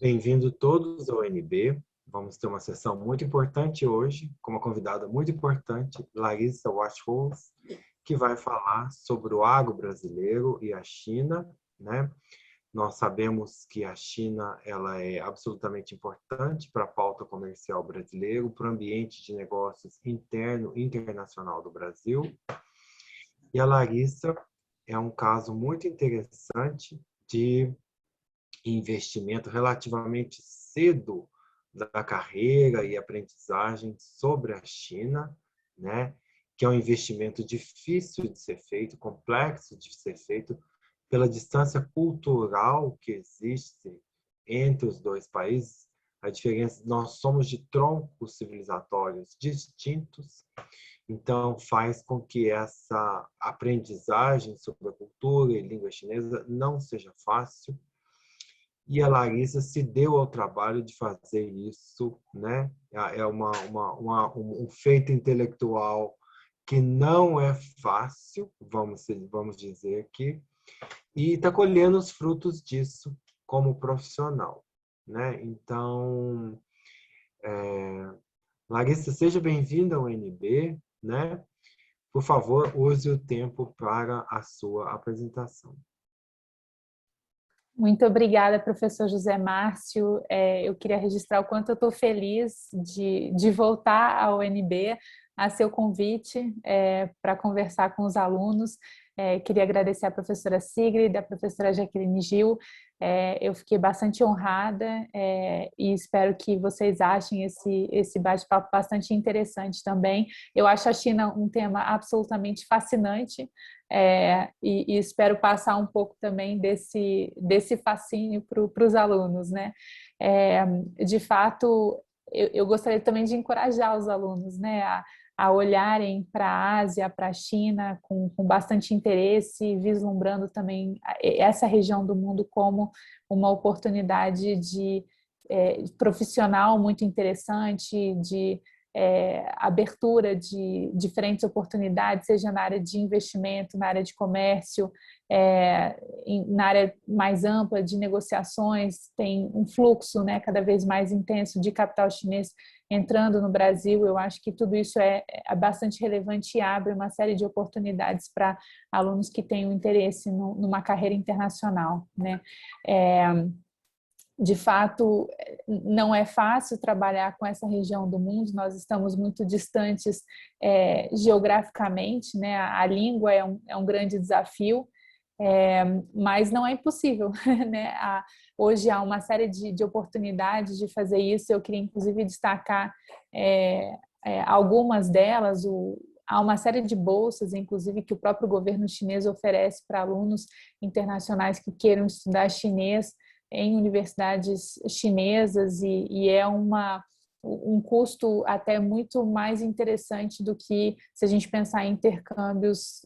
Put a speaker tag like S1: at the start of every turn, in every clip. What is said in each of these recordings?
S1: Bem-vindo todos ao NB. Vamos ter uma sessão muito importante hoje, com uma convidada muito importante, Larissa Wachholz, que vai falar sobre o agro brasileiro e a China, né? Nós sabemos que a China ela é absolutamente importante para a pauta comercial brasileira, para o ambiente de negócios interno e internacional do Brasil. E a Larissa é um caso muito interessante de investimento relativamente cedo da carreira e aprendizagem sobre a China, né? Que é um investimento difícil de ser feito, complexo de ser feito, pela distância cultural que existe entre os dois países. A diferença, nós somos de troncos civilizatórios distintos, então faz com que essa aprendizagem sobre a cultura e língua chinesa não seja fácil. E a Larissa se deu ao trabalho de fazer isso, né? É um feito intelectual que não é fácil, vamos dizer aqui, e está colhendo os frutos disso como profissional, né? Então, Larissa, seja bem-vinda ao NB, né? Por favor, use o tempo para a sua apresentação.
S2: Muito obrigada, professor José Márcio. Eu queria registrar o quanto eu estou feliz de voltar ao UNB, a seu convite para conversar com os alunos. Queria agradecer à professora Sigrid, à professora Jaqueline Gil. Eu fiquei bastante honrada e espero que vocês achem esse bate-papo bastante interessante também. Eu acho a China um tema absolutamente fascinante. E espero passar um pouco também desse fascínio para os alunos, né? De fato, eu gostaria também de encorajar os alunos, né, a olharem para a Ásia, para a China com bastante interesse, vislumbrando também essa região do mundo como uma oportunidade de profissional muito interessante, de abertura de diferentes oportunidades, seja na área de investimento, na área de comércio, na área mais ampla de negociações. Tem um fluxo, né, cada vez mais intenso de capital chinês entrando no Brasil. Eu acho que tudo isso é bastante relevante e abre uma série de oportunidades para alunos que têm um interesse numa carreira internacional, né? De fato, não é fácil trabalhar com essa região do mundo, nós estamos muito distantes geograficamente, né? A língua é um grande desafio, mas não é impossível, né? Hoje há uma série de oportunidades de fazer isso. Eu queria, inclusive, destacar algumas delas. Há uma série de bolsas, inclusive, que o próprio governo chinês oferece para alunos internacionais que queiram estudar chinês em universidades chinesas, e é um custo até muito mais interessante do que se a gente pensar em intercâmbios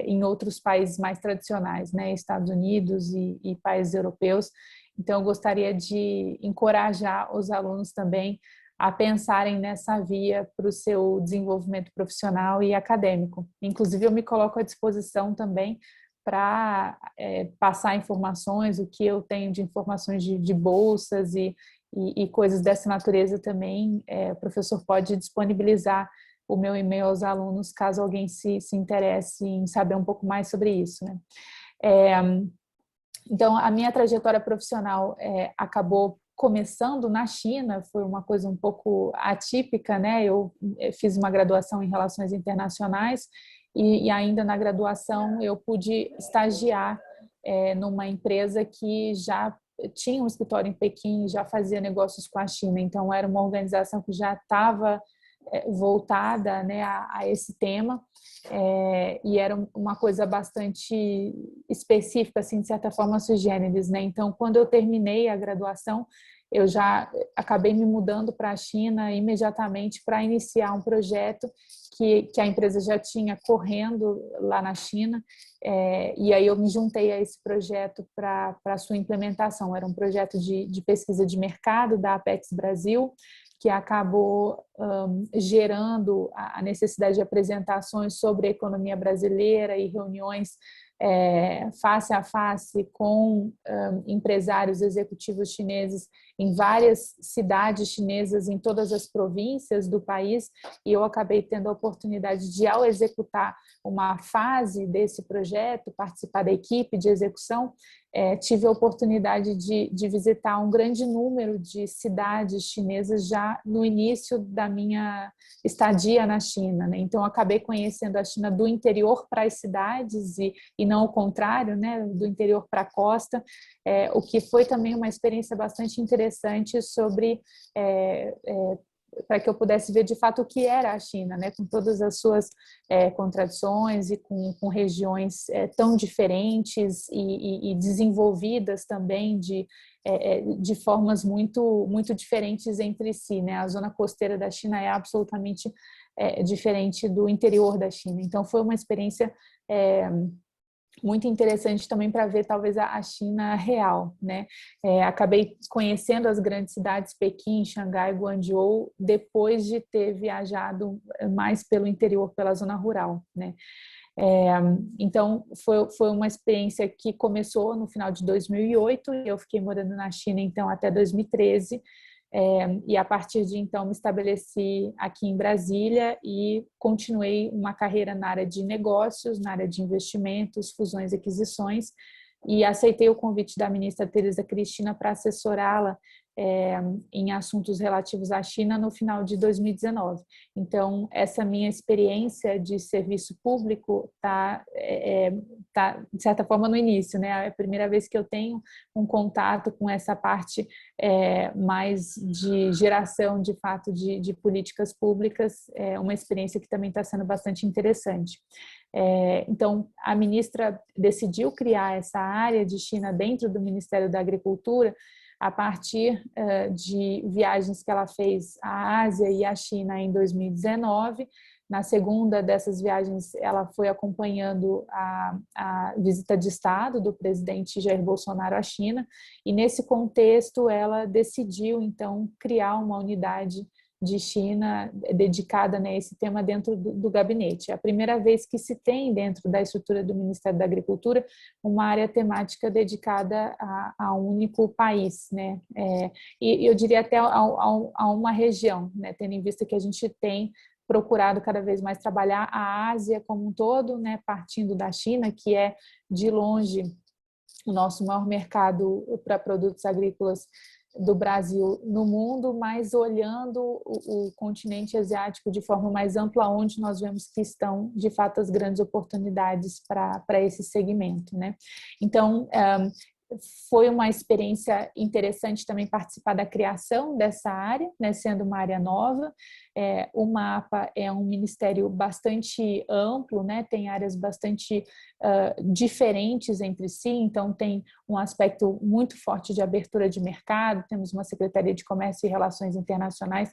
S2: em outros países mais tradicionais, né, Estados Unidos e países europeus. Então, eu gostaria de encorajar os alunos também a pensarem nessa via para o seu desenvolvimento profissional e acadêmico. Inclusive, eu me coloco à disposição também para passar informações, o que eu tenho de informações de bolsas e coisas dessa natureza também. O professor pode disponibilizar o meu e-mail aos alunos, caso alguém se interesse em saber um pouco mais sobre isso, né? Então, a minha trajetória profissional acabou começando na China. Foi uma coisa um pouco atípica, né? Eu fiz uma graduação em Relações Internacionais e ainda na graduação eu pude estagiar numa empresa que já tinha um escritório em Pequim, já fazia negócios com a China. Então, era uma organização que já estava voltada, né, a esse tema, e era uma coisa bastante específica, assim, de certa forma, sui generis, né? Então, quando eu terminei a graduação, eu já acabei me mudando para a China imediatamente para iniciar um projeto que a empresa já tinha correndo lá na China, e aí eu me juntei a esse projeto para a sua implementação. Era um projeto de pesquisa de mercado da Apex Brasil, que acabou gerando a necessidade de apresentações sobre a economia brasileira e reuniões face a face com empresários executivos chineses em várias cidades chinesas, em todas as províncias do país, e eu acabei tendo a oportunidade de, ao executar uma fase desse projeto, participar da equipe de execução, tive a oportunidade de visitar um grande número de cidades chinesas já no início da minha estadia na China, né? Então, acabei conhecendo a China do interior para as cidades e não o contrário, né? Do interior para a costa, o que foi também uma experiência bastante interessante sobre para que eu pudesse ver de fato o que era a China, né, com todas as suas contradições e com regiões tão diferentes e desenvolvidas também de formas muito diferentes entre si, né? A zona costeira da China é absolutamente diferente do interior da China. Então, foi uma experiência muito interessante também para ver talvez a China real, né? Acabei conhecendo as grandes cidades, Pequim, Xangai, Guangzhou, depois de ter viajado mais pelo interior, pela zona rural, né? Então, foi uma experiência que começou no final de 2008, e eu fiquei morando na China, então, até 2013, e a partir de então me estabeleci aqui em Brasília e continuei uma carreira na área de negócios, na área de investimentos, fusões e aquisições, e aceitei o convite da ministra Tereza Cristina para assessorá-la em assuntos relativos à China no final de 2019. Então, essa minha experiência de serviço público está, de certa forma, no início, né? É a primeira vez que eu tenho um contato com essa parte mais de geração, de fato, de políticas públicas, uma experiência que também está sendo bastante interessante. Então, a ministra decidiu criar essa área de China dentro do Ministério da Agricultura a partir de viagens que ela fez à Ásia e à China em 2019. Na segunda dessas viagens, ela foi acompanhando a visita de Estado do presidente Jair Bolsonaro à China, e nesse contexto ela decidiu, então, criar uma unidade de China dedicada, né, a esse tema dentro do gabinete. É a primeira vez que se tem dentro da estrutura do Ministério da Agricultura uma área temática dedicada a um único país, né? E eu diria até a uma região, né, tendo em vista que a gente tem procurado cada vez mais trabalhar a Ásia como um todo, né, partindo da China, que é de longe o nosso maior mercado para produtos agrícolas do Brasil no mundo, mas olhando o continente asiático de forma mais ampla, onde nós vemos que estão, de fato, as grandes oportunidades para esse segmento, né? Então, foi uma experiência interessante também participar da criação dessa área, né, sendo uma área nova. O MAPA é um ministério bastante amplo, né, tem áreas bastante diferentes entre si, então tem um aspecto muito forte de abertura de mercado, temos uma Secretaria de Comércio e Relações Internacionais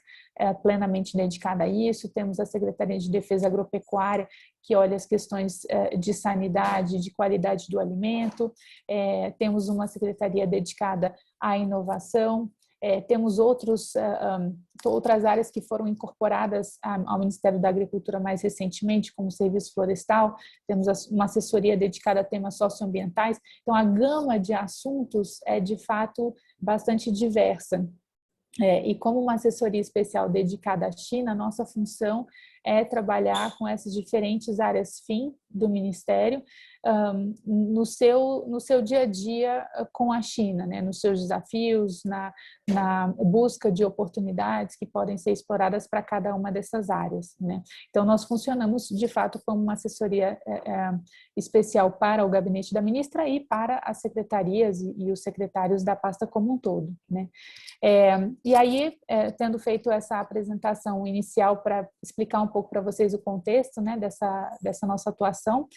S2: plenamente dedicada a isso, temos a Secretaria de Defesa Agropecuária, que olha as questões de sanidade, de qualidade do alimento, temos uma secretaria dedicada à inovação, temos outras áreas que foram incorporadas ao Ministério da Agricultura mais recentemente, como o Serviço Florestal, temos uma assessoria dedicada a temas socioambientais, então a gama de assuntos é de fato bastante diversa. E como uma assessoria especial dedicada à China, nossa função é trabalhar com essas diferentes áreas fim do Ministério no seu dia a dia com a China, né? Nos seus desafios, na busca de oportunidades que podem ser exploradas para cada uma dessas áreas, né? Então, nós funcionamos, de fato, como uma assessoria especial para o gabinete da ministra e para as secretarias e os secretários da pasta como um todo, né? E aí, tendo feito essa apresentação inicial para explicar um pouco para vocês o contexto, né, dessa nossa atuação,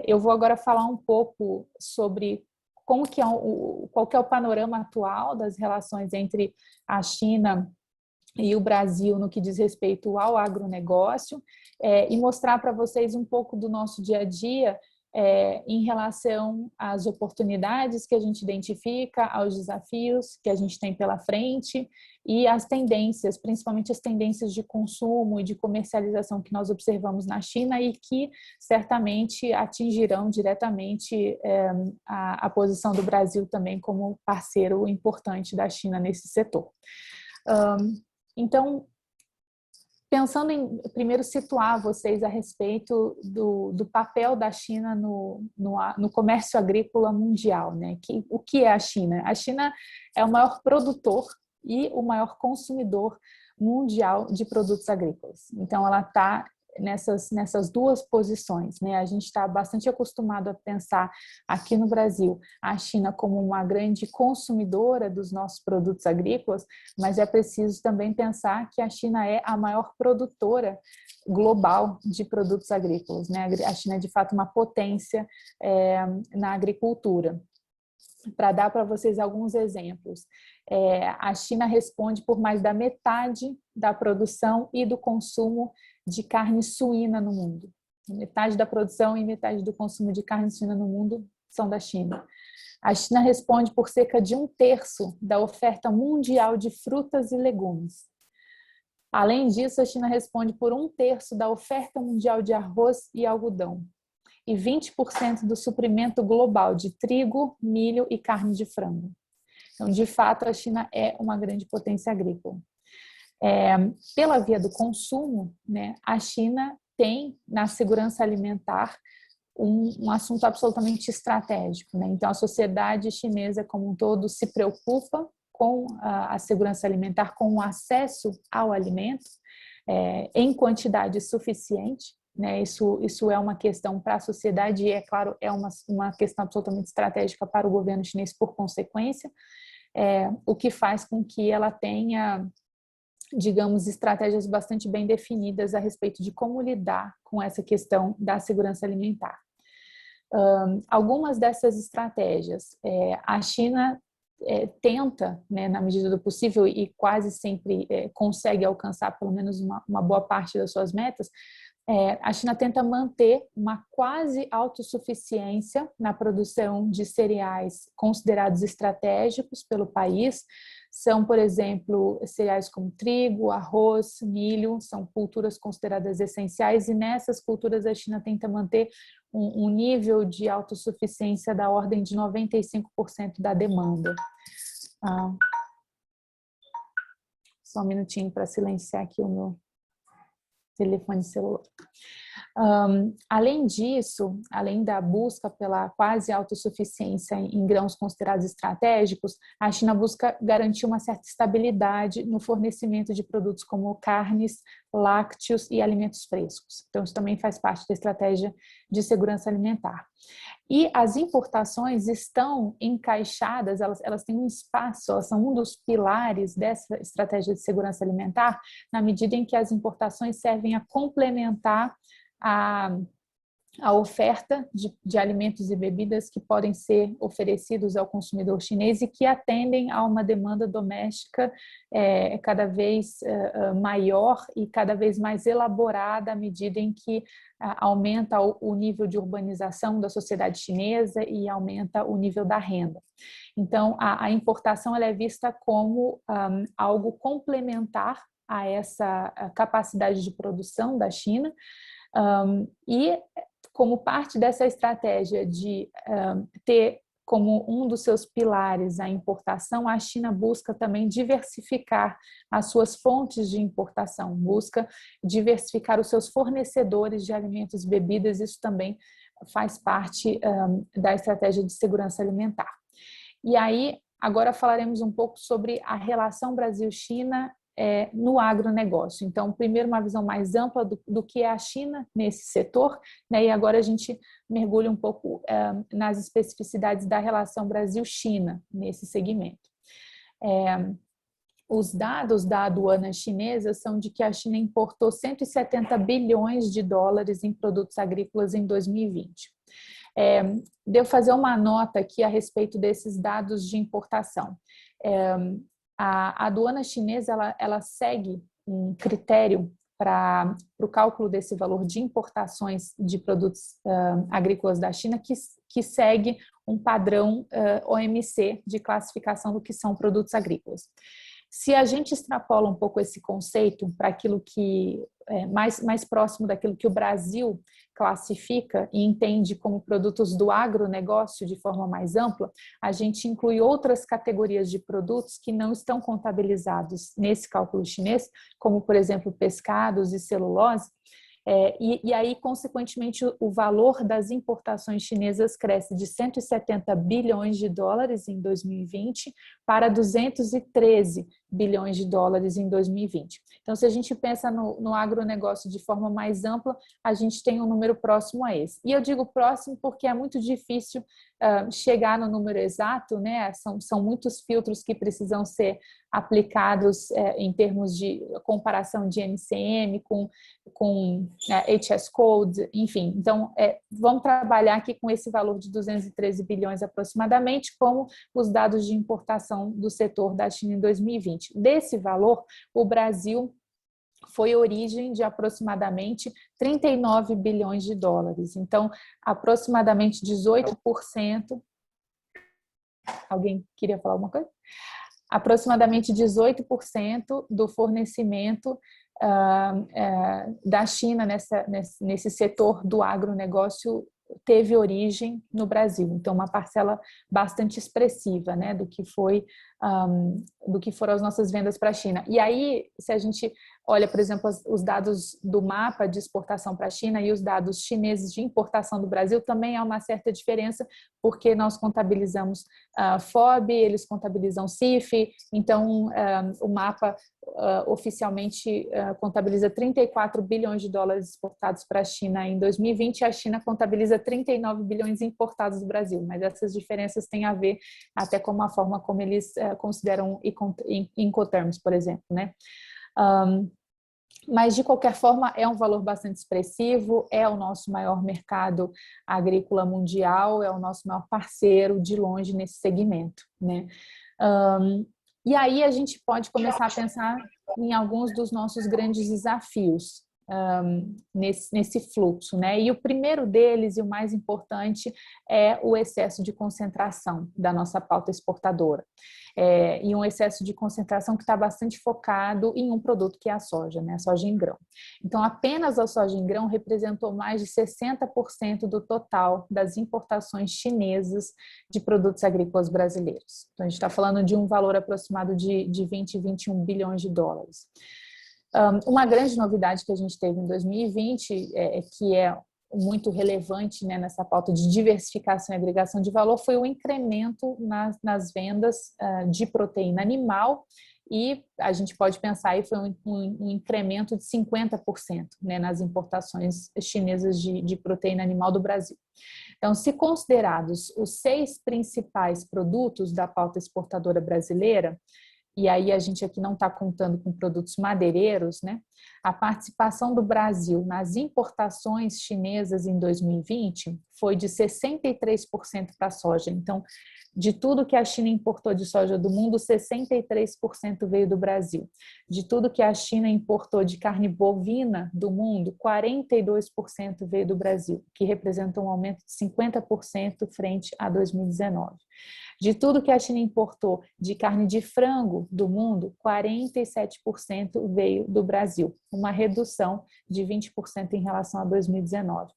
S2: eu vou agora falar um pouco sobre qual que é o panorama atual das relações entre a China e o Brasil no que diz respeito ao agronegócio, e mostrar para vocês um pouco do nosso dia a dia, em relação às oportunidades que a gente identifica, aos desafios que a gente tem pela frente e as tendências, principalmente as tendências de consumo e de comercialização que nós observamos na China e que certamente atingirão diretamente a posição do Brasil também como parceiro importante da China nesse setor. Então, pensando em, primeiro, situar vocês a respeito do papel da China no comércio agrícola mundial, né? O que é a China? A China é o maior produtor e o maior consumidor mundial de produtos agrícolas. Então, ela está nessas duas posições, né? A gente está bastante acostumado a pensar aqui no Brasil a China como uma grande consumidora dos nossos produtos agrícolas, mas é preciso também pensar que a China é a maior produtora global de produtos agrícolas, né? A China é de fato uma potência na agricultura. Para dar para vocês alguns exemplos, a China responde por mais da metade da produção e do consumo de carne suína no mundo. Metade da produção e metade do consumo de carne suína no mundo são da China. A China responde por cerca de 1/3 da oferta mundial de frutas e legumes. Além disso, a China responde por 1/3 da oferta mundial de arroz e algodão e 20% do suprimento global de trigo, milho e carne de frango. Então, de fato, a China é uma grande potência agrícola. Pela via do consumo, né, a China tem na segurança alimentar um assunto absolutamente estratégico, né? Então, a sociedade chinesa como um todo se preocupa com a segurança alimentar, com o acesso ao alimento em quantidade suficiente, né? Isso é uma questão para a sociedade e, é claro, é uma questão absolutamente estratégica para o governo chinês por consequência, o que faz com que ela tenha, digamos, estratégias bastante bem definidas a respeito de como lidar com essa questão da segurança alimentar. Algumas dessas estratégias, a China tenta, né, na medida do possível, e quase sempre consegue alcançar pelo menos uma boa parte das suas metas. A China tenta manter uma quase autossuficiência na produção de cereais considerados estratégicos pelo país. São, por exemplo, cereais como trigo, arroz, milho, são culturas consideradas essenciais e nessas culturas a China tenta manter um nível de autossuficiência da ordem de 95% da demanda. Só um minutinho para silenciar aqui o meu telefone celular. Além disso, além da busca pela quase autossuficiência em grãos considerados estratégicos, a China busca garantir uma certa estabilidade no fornecimento de produtos como carnes, lácteos e alimentos frescos. Então, isso também faz parte da estratégia de segurança alimentar. E as importações estão encaixadas, elas têm um espaço, elas são um dos pilares dessa estratégia de segurança alimentar, na medida em que as importações servem a complementar a oferta de alimentos e bebidas que podem ser oferecidos ao consumidor chinês e que atendem a uma demanda doméstica cada vez maior e cada vez mais elaborada à medida em que aumenta o nível de urbanização da sociedade chinesa e aumenta o nível da renda. Então, a importação ela é vista como algo complementar a essa capacidade de produção da China, e como parte dessa estratégia de ter como um dos seus pilares a importação, a China busca também diversificar as suas fontes de importação, busca diversificar os seus fornecedores de alimentos e bebidas, isso também faz parte da estratégia de segurança alimentar. E aí, agora falaremos um pouco sobre a relação Brasil-China no agronegócio. Então, primeiro uma visão mais ampla do que é a China nesse setor, né? E agora a gente mergulha um pouco nas especificidades da relação Brasil-China nesse segmento. Os dados da aduana chinesa são de que a China importou 170 bilhões de dólares em produtos agrícolas em 2020. Devo fazer uma nota aqui a respeito desses dados de importação. A aduana chinesa ela segue um critério para o cálculo desse valor de importações de produtos agrícolas da China que segue um padrão OMC de classificação do que são produtos agrícolas. Se a gente extrapola um pouco esse conceito para aquilo que é mais próximo daquilo que o Brasil classifica e entende como produtos do agronegócio de forma mais ampla, a gente inclui outras categorias de produtos que não estão contabilizados nesse cálculo chinês, como, por exemplo, pescados e celulose. E aí, consequentemente, o valor das importações chinesas cresce de 170 bilhões de dólares em 2020 para 213 bilhões de dólares em 2020. Então, se a gente pensa no agronegócio de forma mais ampla, a gente tem um número próximo a esse. E eu digo próximo porque é muito difícil chegar no número exato, né? São muitos filtros que precisam ser aplicados em termos de comparação de NCM com HS Code, enfim. Então, vamos trabalhar aqui com esse valor de 213 bilhões aproximadamente, como os dados de importação do setor da China em 2020. Desse valor, o Brasil foi origem de aproximadamente 39 bilhões de dólares. Então, aproximadamente 18%... Alguém queria falar alguma coisa? Aproximadamente 18% do fornecimento da China nesse setor do agronegócio teve origem no Brasil. Então, uma parcela bastante expressiva, né, do que foram as nossas vendas para a China. E aí, se a gente olha, por exemplo, os dados do mapa de exportação para a China e os dados chineses de importação do Brasil, também há uma certa diferença, porque nós contabilizamos FOB, eles contabilizam CIF, então o mapa oficialmente contabiliza 34 bilhões de dólares exportados para a China em 2020 e a China contabiliza 39 bilhões importados do Brasil, mas essas diferenças têm a ver até com a forma como eles consideram Incoterms, por exemplo, né? Mas, de qualquer forma, é um valor bastante expressivo, é o nosso maior mercado agrícola mundial, é o nosso maior parceiro de longe nesse segmento, né? E aí a gente pode começar a pensar em alguns dos nossos grandes desafios nesse fluxo, né? E o primeiro deles, e o mais importante, é o excesso de concentração da nossa pauta exportadora. E um excesso de concentração que está bastante focado em um produto que é a soja, né? A soja em grão. Então, apenas a soja em grão representou mais de 60% do total das importações chinesas de produtos agrícolas brasileiros. Então, a gente está falando de um valor aproximado de 20 e 21 bilhões de dólares. Uma grande novidade que a gente teve em 2020, que é muito relevante, né, nessa pauta de diversificação e agregação de valor, foi o incremento nas vendas de proteína animal, e a gente pode pensar aí foi um incremento de 50%, né, nas importações chinesas de proteína animal do Brasil. Então, se considerados os 6 principais produtos da pauta exportadora brasileira, e aí a gente aqui não está contando com produtos madeireiros, né? A participação do Brasil nas importações chinesas em 2020 foi de 63% para a soja. Então, de tudo que a China importou de soja do mundo, 63% veio do Brasil. De tudo que a China importou de carne bovina do mundo, 42% veio do Brasil, que representa um aumento de 50% frente a 2019. De tudo que a China importou de carne de frango do mundo, 47% veio do Brasil, uma redução de 20% em relação a 2019.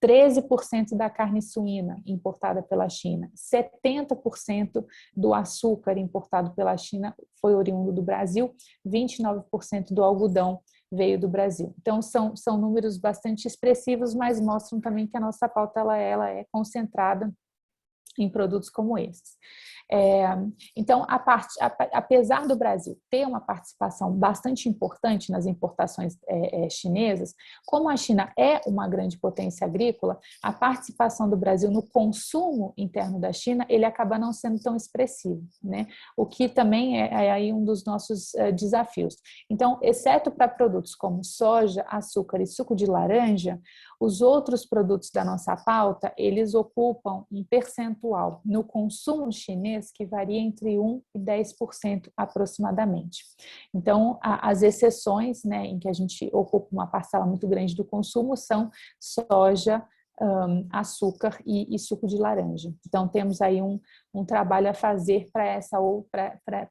S2: 13% da carne suína importada pela China, 70% do açúcar importado pela China foi oriundo do Brasil, 29% do algodão veio do Brasil. Então, são números bastante expressivos, mas mostram também que a nossa pauta ela é concentrada em produtos como esses. Então, apesar do Brasil ter uma participação bastante importante nas importações chinesas, como a China é uma grande potência agrícola, a participação do Brasil no consumo interno da China, ele acaba não sendo tão expressivo, né? O que também é aí um dos nossos desafios. Então, exceto para produtos como soja, açúcar e suco de laranja, os outros produtos da nossa pauta, eles ocupam um percentual no consumo chinês chinês, que varia entre 1% e 10% aproximadamente. Então, as exceções, né, em que a gente ocupa uma parcela muito grande do consumo são soja, açúcar e suco de laranja. Então, temos aí um trabalho a fazer para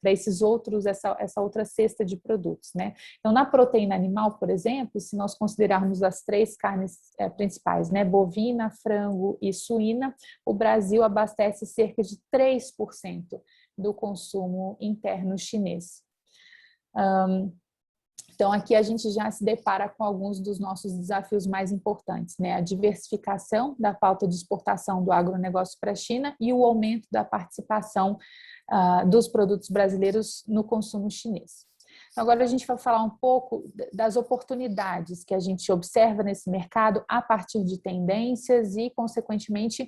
S2: esses outros, essa outra cesta de produtos, né? Então, na proteína animal, por exemplo, se nós considerarmos as 3 carnes principais, né, bovina, frango e suína, o Brasil abastece cerca de 3% do consumo interno chinês. Então, aqui a gente já se depara com alguns dos nossos desafios mais importantes, né? A diversificação da pauta de exportação do agronegócio para a China e o aumento da participação dos produtos brasileiros no consumo chinês. Agora a gente vai falar um pouco das oportunidades que a gente observa nesse mercado a partir de tendências e, consequentemente,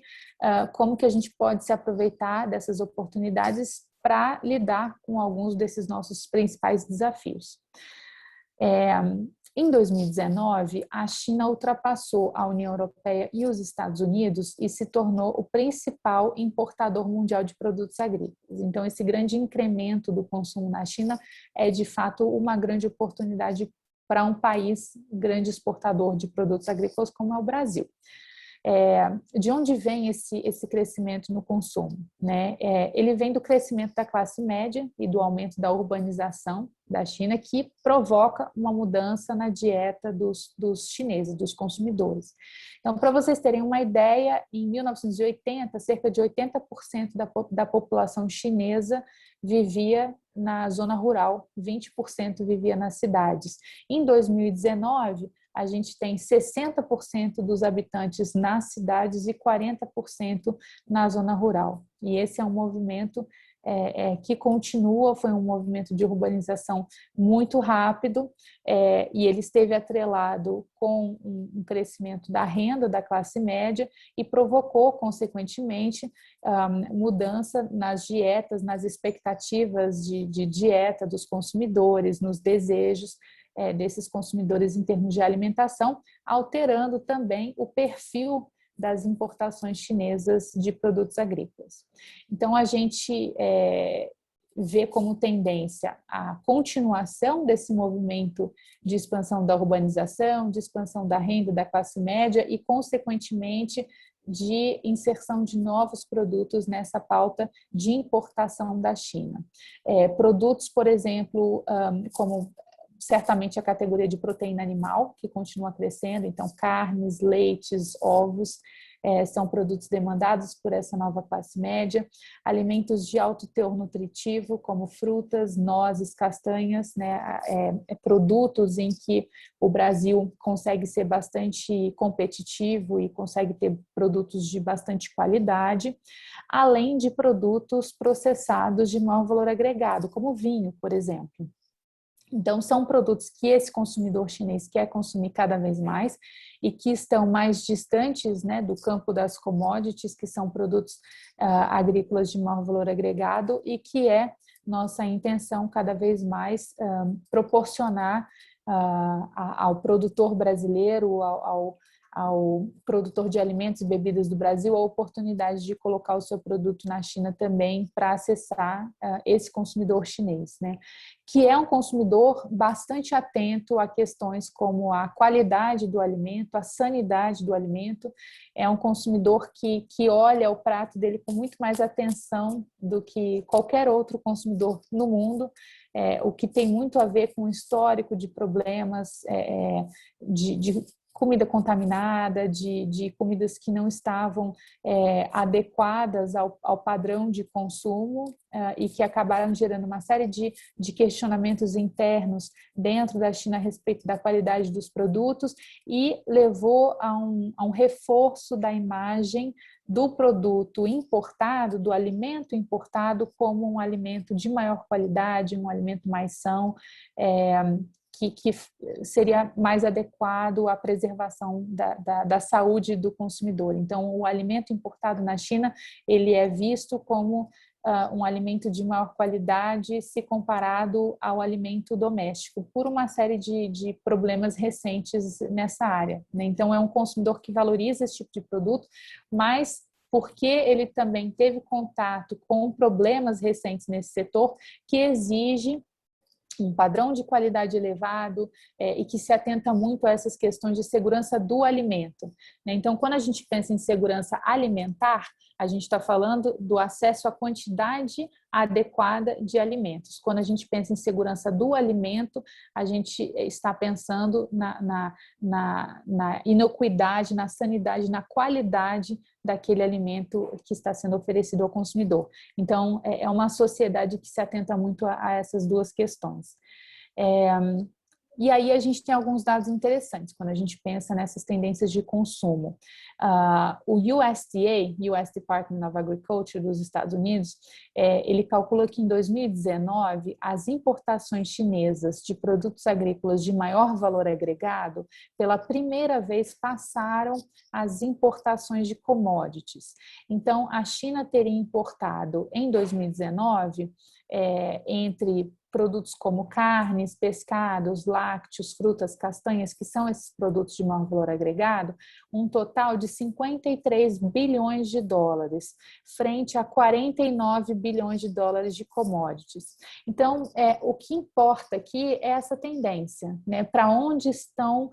S2: como que a gente pode se aproveitar dessas oportunidades para lidar com alguns desses nossos principais desafios. Em 2019, a China ultrapassou a União Europeia e os Estados Unidos e se tornou o principal importador mundial de produtos agrícolas. Então, esse grande incremento do consumo na China é, de fato, uma grande oportunidade para um país grande exportador de produtos agrícolas como é o Brasil. De onde vem esse crescimento no consumo, né? Ele vem do crescimento da classe média e do aumento da urbanização da China, que provoca uma mudança na dieta dos chineses, dos consumidores. Então, para vocês terem uma ideia, em 1980, cerca de 80% da população chinesa vivia na zona rural, 20% vivia nas cidades. Em 2019, a gente tem 60% dos habitantes nas cidades e 40% na zona rural. E esse é um movimento que continua, foi um movimento de urbanização muito rápido, e ele esteve atrelado com um crescimento da renda da classe média e provocou, consequentemente, mudança nas dietas, nas expectativas de dieta dos consumidores, nos desejos desses consumidores em termos de alimentação, alterando também o perfil das importações chinesas de produtos agrícolas. Então, a gente vê como tendência a continuação desse movimento de expansão da urbanização, de expansão da renda da classe média e, consequentemente, de inserção de novos produtos nessa pauta de importação da China. Produtos, por exemplo, como certamente a categoria de proteína animal, que continua crescendo, então carnes, leites, ovos, são produtos demandados por essa nova classe média, alimentos de alto teor nutritivo, como frutas, nozes, castanhas, né, produtos em que o Brasil consegue ser bastante competitivo e consegue ter produtos de bastante qualidade, além de produtos processados de maior valor agregado, como vinho, por exemplo. Então, são produtos que esse consumidor chinês quer consumir cada vez mais e que estão mais distantes, né, do campo das commodities, que são produtos agrícolas de maior valor agregado e que é nossa intenção cada vez mais proporcionar ao produtor brasileiro, ao produtor de alimentos e bebidas do Brasil, a oportunidade de colocar o seu produto na China também para acessar esse consumidor chinês, né? Que é um consumidor bastante atento a questões como a qualidade do alimento, a sanidade do alimento, é um consumidor que olha o prato dele com muito mais atenção do que qualquer outro consumidor no mundo, o que tem muito a ver com o histórico de problemas de comida contaminada, de comidas que não estavam adequadas ao padrão de consumo e que acabaram gerando uma série de questionamentos internos dentro da China a respeito da qualidade dos produtos e levou a um reforço da imagem do produto importado, do alimento importado como um alimento de maior qualidade, um alimento mais são, que seria mais adequado à preservação da saúde do consumidor. Então, o alimento importado na China, ele é visto como um alimento de maior qualidade se comparado ao alimento doméstico, por uma série de problemas recentes nessa área, né? Então, é um consumidor que valoriza esse tipo de produto, mas porque ele também teve contato com problemas recentes nesse setor que exigem um padrão de qualidade elevado e que se atenta muito a essas questões de segurança do alimento, né? Então, quando a gente pensa em segurança alimentar, a gente está falando do acesso à quantidade adequada de alimentos. Quando a gente pensa em segurança do alimento, a gente está pensando na inocuidade, na sanidade, na qualidade daquele alimento que está sendo oferecido ao consumidor. Então, é uma sociedade que se atenta muito a essas duas questões. E aí a gente tem alguns dados interessantes quando a gente pensa nessas tendências de consumo. O USDA, US Department of Agriculture dos Estados Unidos, ele calculou que em 2019 as importações chinesas de produtos agrícolas de maior valor agregado pela primeira vez passaram as importações de commodities. Então, a China teria importado em 2019 entre produtos como carnes, pescados, lácteos, frutas, castanhas, que são esses produtos de maior valor agregado, um total de 53 bilhões de dólares, frente a 49 bilhões de dólares de commodities. Então, o que importa aqui é essa tendência, né? Para onde está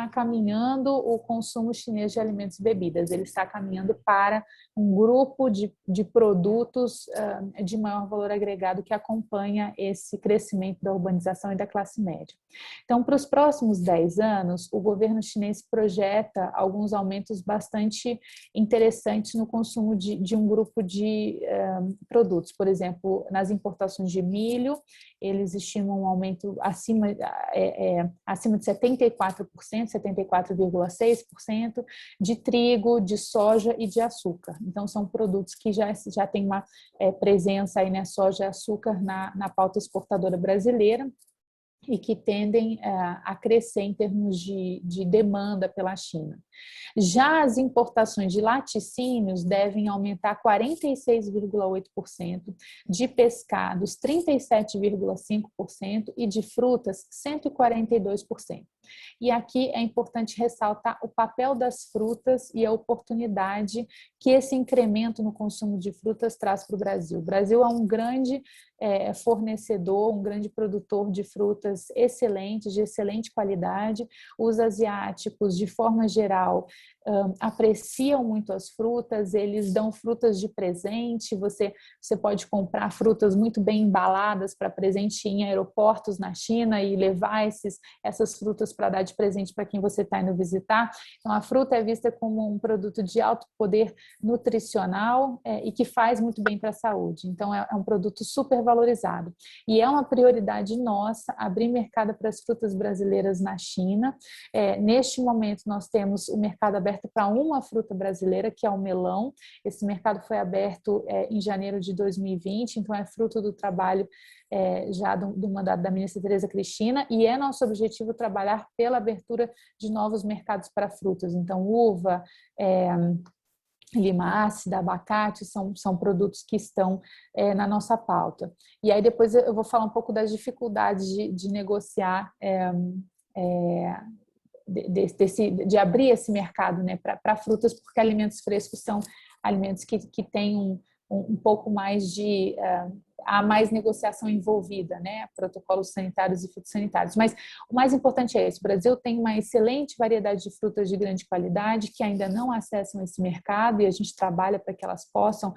S2: caminhando o consumo chinês de alimentos e bebidas? Ele está caminhando para um grupo de produtos de maior valor agregado que acompanha esse crescimento da urbanização e da classe média. Então, para os próximos 10 anos, o governo chinês projeta alguns aumentos bastante interessantes no consumo de um grupo de produtos. Por exemplo, nas importações de milho, eles estimam um aumento acima de 74%, 74,6%, de trigo, de soja e de açúcar. Então, são produtos que já têm uma presença aí, né, soja e açúcar na pauta exportadora brasileira e que tendem a crescer em termos de demanda pela China. Já as importações de laticínios devem aumentar 46,8%, de pescados 37,5% e de frutas 142%. E aqui é importante ressaltar o papel das frutas e a oportunidade que esse incremento no consumo de frutas traz para o Brasil. O Brasil é um grande fornecedor, um grande produtor de frutas excelentes, de excelente qualidade. Os asiáticos, de forma geral, apreciam muito as frutas, eles dão frutas de presente, você pode comprar frutas muito bem embaladas para presente em aeroportos na China e levar essas frutas para dar de presente para quem você está indo visitar. Então, a fruta é vista como um produto de alto poder nutricional e que faz muito bem para a saúde. Então, é um produto super valorizado. E é uma prioridade nossa abrir mercado para as frutas brasileiras na China. Neste momento, nós temos o mercado aberto para uma fruta brasileira, que é o melão. Esse mercado foi aberto em janeiro de 2020, então é fruto do trabalho já do mandato da ministra Tereza Cristina, e é nosso objetivo trabalhar pela abertura de novos mercados para frutas. Então, uva, lima ácida, abacate, são produtos que estão na nossa pauta. E aí depois eu vou falar um pouco das dificuldades de negociar, de abrir esse mercado, né, para frutas, porque alimentos frescos são alimentos que têm um pouco mais há mais negociação envolvida, né? Protocolos sanitários e fitossanitários. Mas o mais importante é isso: o Brasil tem uma excelente variedade de frutas de grande qualidade que ainda não acessam esse mercado, e a gente trabalha para que elas possam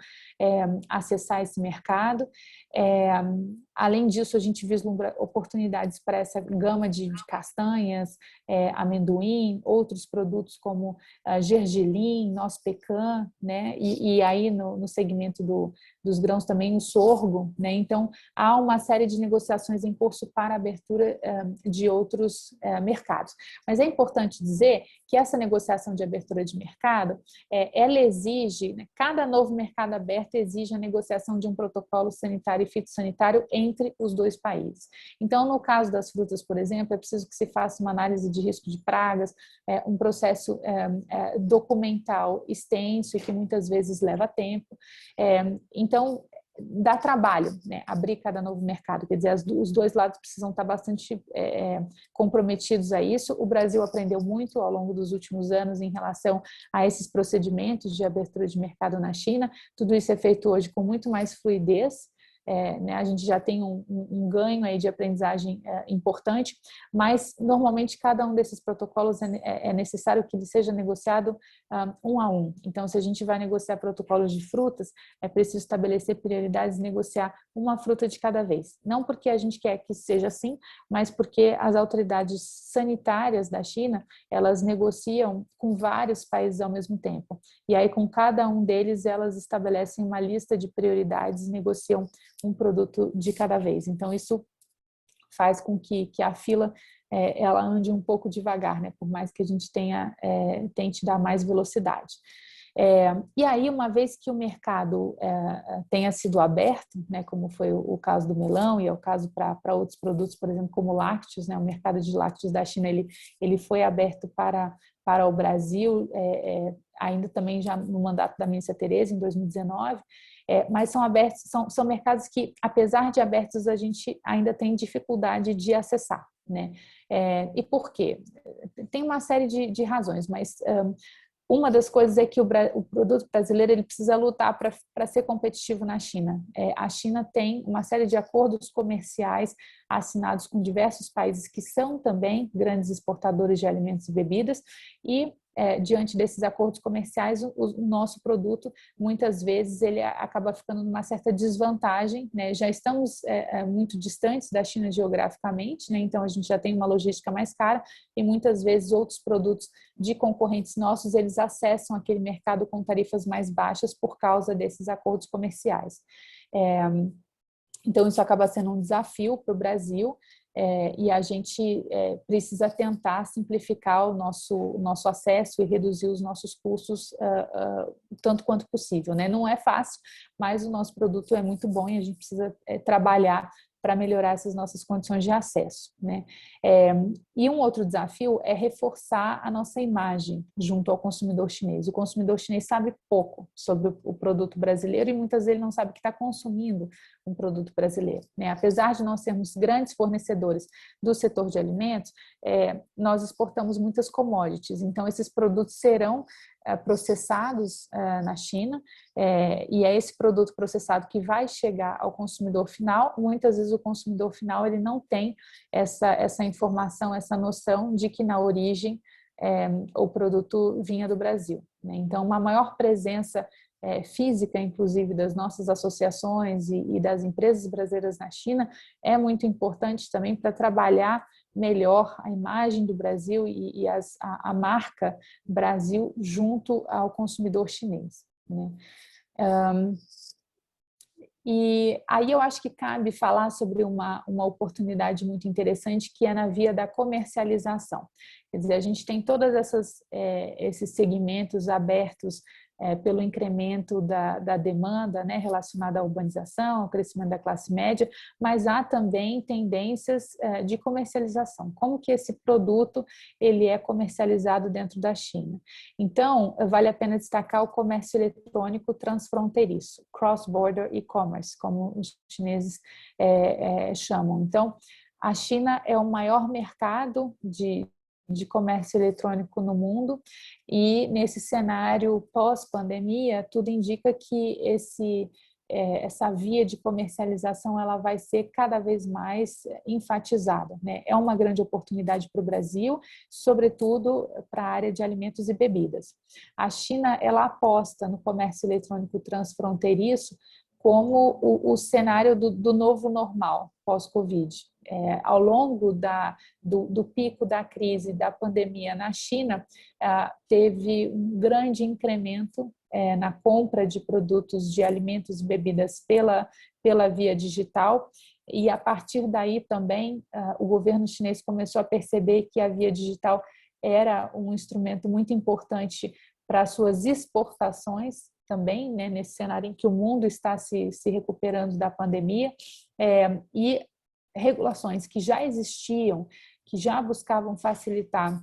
S2: acessar esse mercado. Além disso, a gente vislumbra oportunidades para essa gama de castanhas, amendoim, outros produtos como gergelim, noz pecan, né? E aí no segmento dos grãos também o sorgo, né? Então, há uma série de negociações em curso para a abertura de outros mercados. Mas é importante dizer que essa negociação de abertura de mercado, ela exige, né, cada novo mercado aberto exige a negociação de um protocolo sanitário e fitossanitário entre os dois países. Então, no caso das frutas, por exemplo, é preciso que se faça uma análise de risco de pragas, um processo documental extenso e que muitas vezes leva tempo. Então, dá trabalho, né, abrir cada novo mercado, quer dizer, os dois lados precisam estar bastante comprometidos a isso. O Brasil aprendeu muito ao longo dos últimos anos em relação a esses procedimentos de abertura de mercado na China. Tudo isso é feito hoje com muito mais fluidez. Né, a gente já tem um ganho aí de aprendizagem importante, mas normalmente cada um desses protocolos é necessário que ele seja negociado um a um. Então, se a gente vai negociar protocolos de frutas, é preciso estabelecer prioridades e negociar uma fruta de cada vez. Não porque a gente quer que seja assim, mas porque as autoridades sanitárias da China, elas negociam com vários países ao mesmo tempo. E aí, com cada um deles, elas estabelecem uma lista de prioridades e negociam um produto de cada vez. Então, isso faz com que a fila ela ande um pouco devagar, né? Por mais que a gente tente dar mais velocidade. E aí, uma vez que o mercado tenha sido aberto, né, como foi o caso do melão e é o caso para outros produtos, por exemplo, como lácteos, né, o mercado de lácteos da China ele foi aberto para o Brasil, ainda também já no mandato da ministra Tereza, em 2019, mas são mercados que, apesar de abertos, a gente ainda tem dificuldade de acessar, né? E por quê? Tem uma série de razões, mas uma das coisas é que o produto brasileiro ele precisa lutar para ser competitivo na China. A China tem uma série de acordos comerciais assinados com diversos países que são também grandes exportadores de alimentos e bebidas e diante desses acordos comerciais, o nosso produto, muitas vezes, ele acaba ficando numa certa desvantagem, né? Já estamos muito distantes da China geograficamente, né? Então a gente já tem uma logística mais cara e muitas vezes outros produtos de concorrentes nossos, eles acessam aquele mercado com tarifas mais baixas por causa desses acordos comerciais. Então isso acaba sendo um desafio para o Brasil, e a gente precisa tentar simplificar o nosso acesso e reduzir os nossos custos tanto quanto possível, né? Não é fácil, mas o nosso produto é muito bom e a gente precisa trabalhar para melhorar essas nossas condições de acesso, né? E um outro desafio é reforçar a nossa imagem junto ao consumidor chinês. O consumidor chinês sabe pouco sobre o produto brasileiro e muitas vezes ele não sabe que está consumindo um produto brasileiro, né? Apesar de nós sermos grandes fornecedores do setor de alimentos, nós exportamos muitas commodities, então esses produtos serão processados na China, e é esse produto processado que vai chegar ao consumidor final. Muitas vezes o consumidor final ele não tem essa informação, essa noção de que na origem o produto vinha do Brasil, né? Então, uma maior presença física, inclusive, das nossas associações e das empresas brasileiras na China é muito importante também para trabalhar melhor a imagem do Brasil e a marca Brasil junto ao consumidor chinês, né? E aí eu acho que cabe falar sobre uma oportunidade muito interessante que é na via da comercialização. Quer dizer, a gente tem todos esses segmentos abertos pelo incremento da demanda, né, relacionada à urbanização, ao crescimento da classe média, mas há também tendências de comercialização. Como que esse produto ele é comercializado dentro da China? Então, vale a pena destacar o comércio eletrônico transfronteiriço, cross-border e-commerce, como os chineses chamam. Então, a China é o maior mercado de comércio eletrônico no mundo e nesse cenário pós-pandemia, tudo indica que essa via de comercialização ela vai ser cada vez mais enfatizada, né? É uma grande oportunidade para o Brasil, sobretudo para a área de alimentos e bebidas. A China ela aposta no comércio eletrônico transfronteiriço como o cenário do novo normal pós-Covid. Ao longo do pico da crise da pandemia na China, teve um grande incremento na compra de produtos de alimentos e bebidas pela via digital, e a partir daí também o governo chinês começou a perceber que a via digital era um instrumento muito importante para suas exportações também, né, nesse cenário em que o mundo está se recuperando da pandemia, e regulações que já existiam, que já buscavam facilitar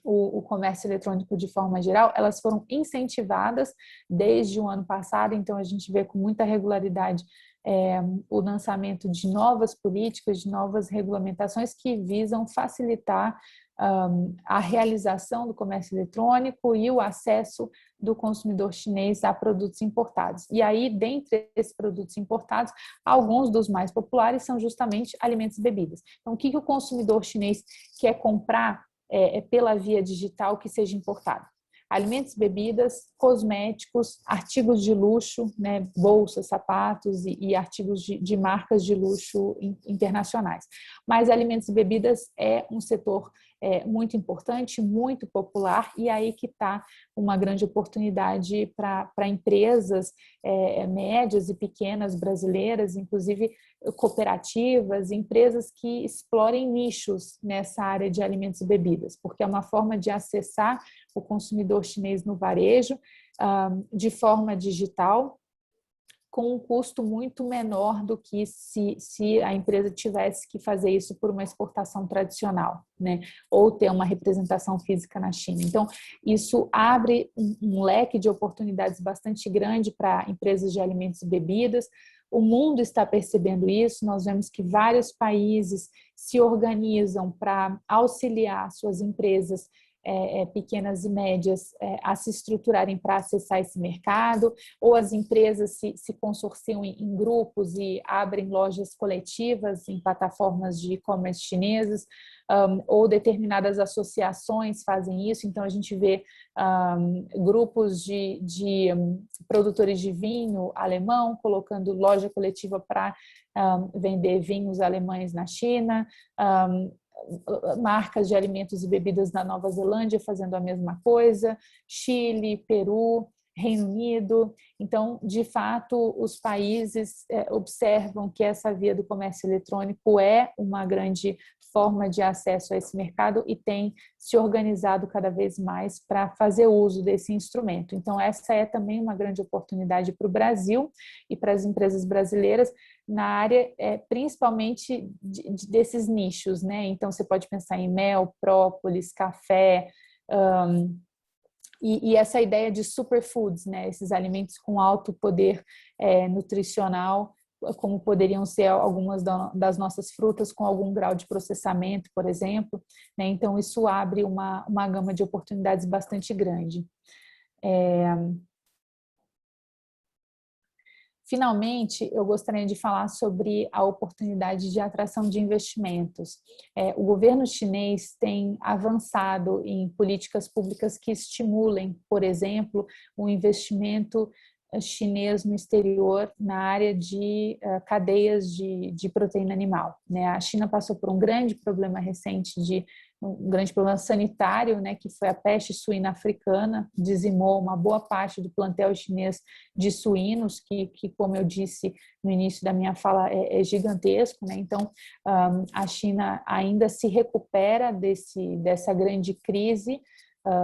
S2: o comércio eletrônico de forma geral, elas foram incentivadas desde o ano passado, então a gente vê com muita regularidade o lançamento de novas políticas, de novas regulamentações que visam facilitar a realização do comércio eletrônico e o acesso do consumidor chinês a produtos importados. E aí, dentre esses produtos importados, alguns dos mais populares são justamente alimentos e bebidas. Então, o que o consumidor chinês quer comprar pela via digital que seja importado? Alimentos, bebidas, cosméticos, artigos de luxo, né, bolsas, sapatos e artigos de marcas de luxo internacionais. Mas alimentos e bebidas é um setor muito importante, muito popular, e aí que está uma grande oportunidade para empresas médias e pequenas brasileiras, inclusive cooperativas, empresas que explorem nichos nessa área de alimentos e bebidas, porque é uma forma de acessar o consumidor chinês no varejo de forma digital, com um custo muito menor do que se a empresa tivesse que fazer isso por uma exportação tradicional, né? Ou ter uma representação física na China. Então, isso abre um leque de oportunidades bastante grande para empresas de alimentos e bebidas. O mundo está percebendo isso, nós vemos que vários países se organizam para auxiliar suas empresas pequenas e médias a se estruturarem para acessar esse mercado, ou as empresas se consorciam em grupos e abrem lojas coletivas em plataformas de e-commerce chinesas, ou determinadas associações fazem isso. Então, a gente vê grupos de produtores de vinho alemão colocando loja coletiva para vender vinhos alemães na China, marcas de alimentos e bebidas na Nova Zelândia fazendo a mesma coisa, Chile, Peru, Reino Unido. Então, de fato, os países observam que essa via do comércio eletrônico é uma grande forma de acesso a esse mercado e tem se organizado cada vez mais para fazer uso desse instrumento. Então, essa é também uma grande oportunidade para o Brasil e para as empresas brasileiras na área, principalmente desses nichos, né? Então, você pode pensar em mel, própolis, café, e essa ideia de superfoods, né? Esses alimentos com alto poder nutricional, como poderiam ser algumas das nossas frutas com algum grau de processamento, por exemplo, né? Então, isso abre uma gama de oportunidades bastante grande. Finalmente, eu gostaria de falar sobre a oportunidade de atração de investimentos. O governo chinês tem avançado em políticas públicas que estimulem, por exemplo, o investimento chinês no exterior na área de cadeias de proteína animal, né? A China passou por um grande problema recente um grande problema sanitário, né, que foi a peste suína africana, dizimou uma boa parte do plantel chinês de suínos, que como eu disse no início da minha fala, é gigantesco, né? Então, a China ainda se recupera dessa grande crise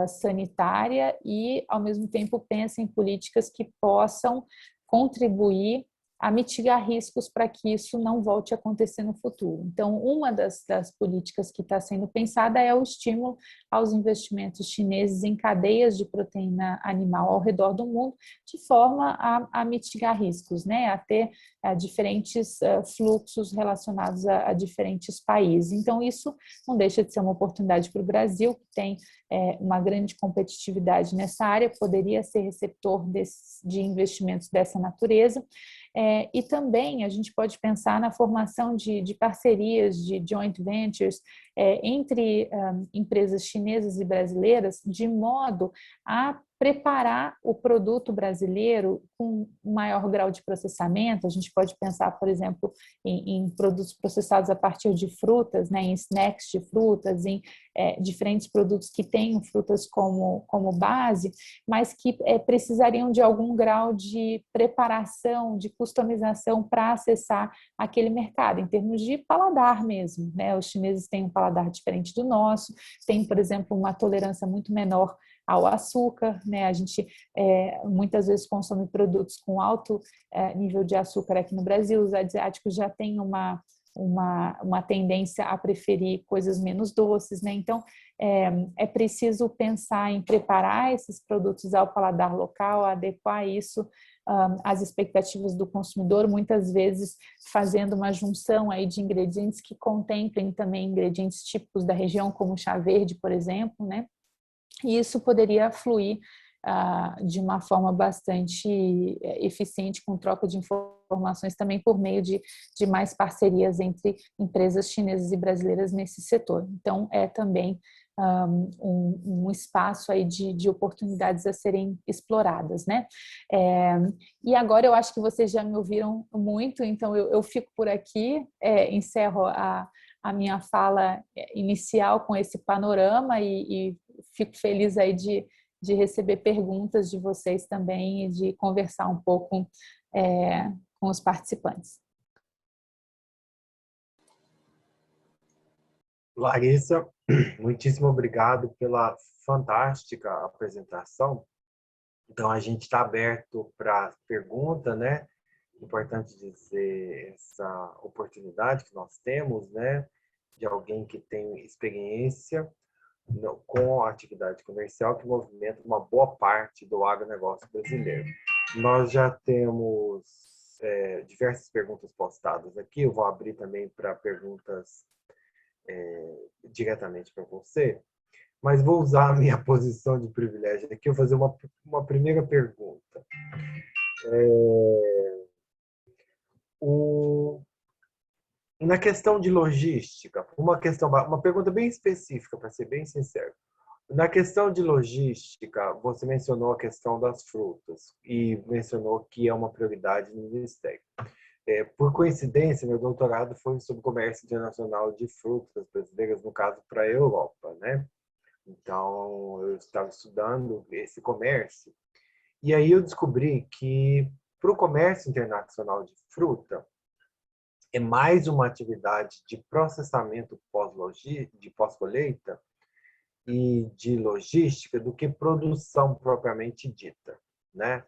S2: sanitária e, ao mesmo tempo, pensa em políticas que possam contribuir a mitigar riscos para que isso não volte a acontecer no futuro. Então, uma das políticas que está sendo pensada é o estímulo aos investimentos chineses em cadeias de proteína animal ao redor do mundo, de forma a mitigar riscos, né? A ter diferentes fluxos relacionados a diferentes países. Então, isso não deixa de ser uma oportunidade para o Brasil, que tem uma grande competitividade nessa área, poderia ser receptor de investimentos dessa natureza. E também a gente pode pensar na formação de parcerias, de joint ventures entre empresas chinesas e brasileiras, de modo a preparar o produto brasileiro com maior grau de processamento. A gente pode pensar, por exemplo, em produtos processados a partir de frutas, né, em snacks de frutas, em diferentes produtos que tenham frutas como base, mas que precisariam de algum grau de preparação, de customização para acessar aquele mercado, em termos de paladar mesmo, né? Os chineses têm um paladar diferente do nosso, tem, por exemplo, uma tolerância muito menor ao açúcar, né? A gente muitas vezes consome produtos com alto nível de açúcar aqui no Brasil. Os asiáticos já têm uma uma tendência a preferir coisas menos doces, né? Então, é preciso pensar em preparar esses produtos ao paladar local, adequar isso às expectativas do consumidor, muitas vezes fazendo uma junção aí de ingredientes que contemplem também ingredientes típicos da região, como o chá verde, por exemplo, né? E isso poderia fluir de uma forma bastante eficiente, com troca de informações também por meio de mais parcerias entre empresas chinesas e brasileiras nesse setor. Então, é também um espaço aí de oportunidades a serem exploradas, né? E agora eu acho que vocês já me ouviram muito, então eu fico por aqui, encerro a minha fala inicial com esse panorama e fico feliz aí de receber perguntas de vocês também e de conversar um pouco com os participantes.
S1: Larissa, muitíssimo obrigado pela fantástica apresentação. Então, a gente está aberto para pergunta, né? Importante dizer essa oportunidade que nós temos, né? De alguém que tem experiência com a atividade comercial que movimenta uma boa parte do agronegócio brasileiro. Nós já temos diversas perguntas postadas aqui, eu vou abrir também para perguntas diretamente para você, mas vou usar a minha posição de privilégio aqui, eu vou fazer uma primeira pergunta. Na questão de logística, uma pergunta bem específica, para ser bem sincero. Na questão de logística, você mencionou a questão das frutas e mencionou que é uma prioridade no Ministério. Por coincidência, meu doutorado foi sobre comércio internacional de frutas brasileiras, no caso, para a Europa, né? Então, eu estava estudando esse comércio e aí eu descobri que para o comércio internacional de fruta, é mais uma atividade de processamento de pós-colheita e de logística do que produção propriamente dita, né?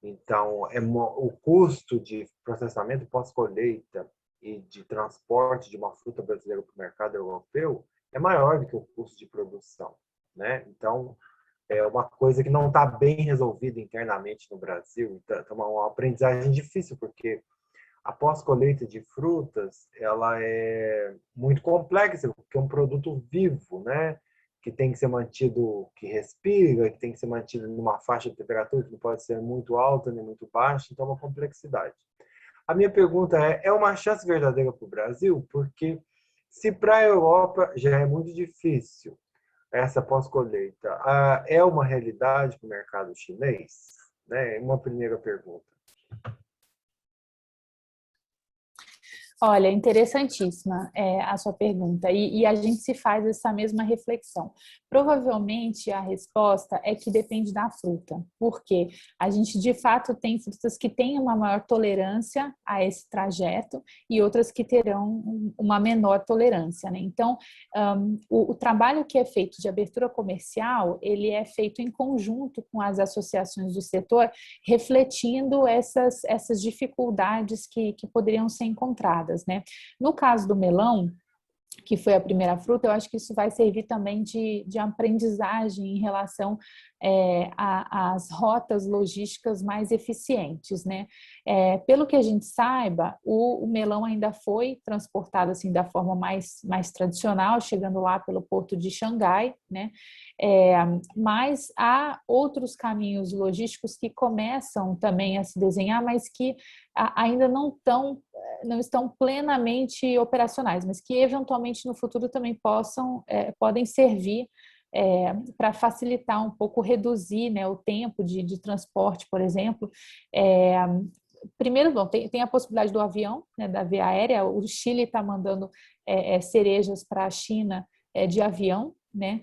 S1: Então, o custo de processamento pós-colheita e de transporte de uma fruta brasileira para o mercado europeu é maior do que o custo de produção, né? Então, é uma coisa que não está bem resolvida internamente no Brasil. Então, é uma aprendizagem difícil, porque a pós-colheita de frutas, ela é muito complexa, porque é um produto vivo, né? Que tem que ser mantido, que respira, que tem que ser mantido numa faixa de temperatura que não pode ser muito alta nem muito baixa, então é uma complexidade. A minha pergunta é uma chance verdadeira para o Brasil? Porque se para a Europa já é muito difícil essa pós-colheita, é uma realidade para o mercado chinês? Né? Uma primeira pergunta.
S2: Olha, interessantíssima a sua pergunta e a gente se faz essa mesma reflexão. Provavelmente a resposta é que depende da fruta, porque a gente de fato tem frutas que têm uma maior tolerância a esse trajeto e outras que terão uma menor tolerância, né? Então, o trabalho que é feito de abertura comercial, ele é feito em conjunto com as associações do setor, refletindo essas dificuldades que poderiam ser encontradas. Né? No caso do melão, que foi a primeira fruta, eu acho que isso vai servir também de aprendizagem em relação às rotas logísticas mais eficientes, né? Pelo que a gente saiba, o melão ainda foi transportado assim da forma mais tradicional, chegando lá pelo porto de Xangai, né? Mas há outros caminhos logísticos que começam também a se desenhar, mas que ainda não estão plenamente operacionais, mas que eventualmente no futuro também podem servir para facilitar um pouco, reduzir, né, o tempo de transporte, por exemplo. Primeiro, bom, tem a possibilidade do avião, né, da via aérea. O Chile está mandando cerejas para a China de avião, né?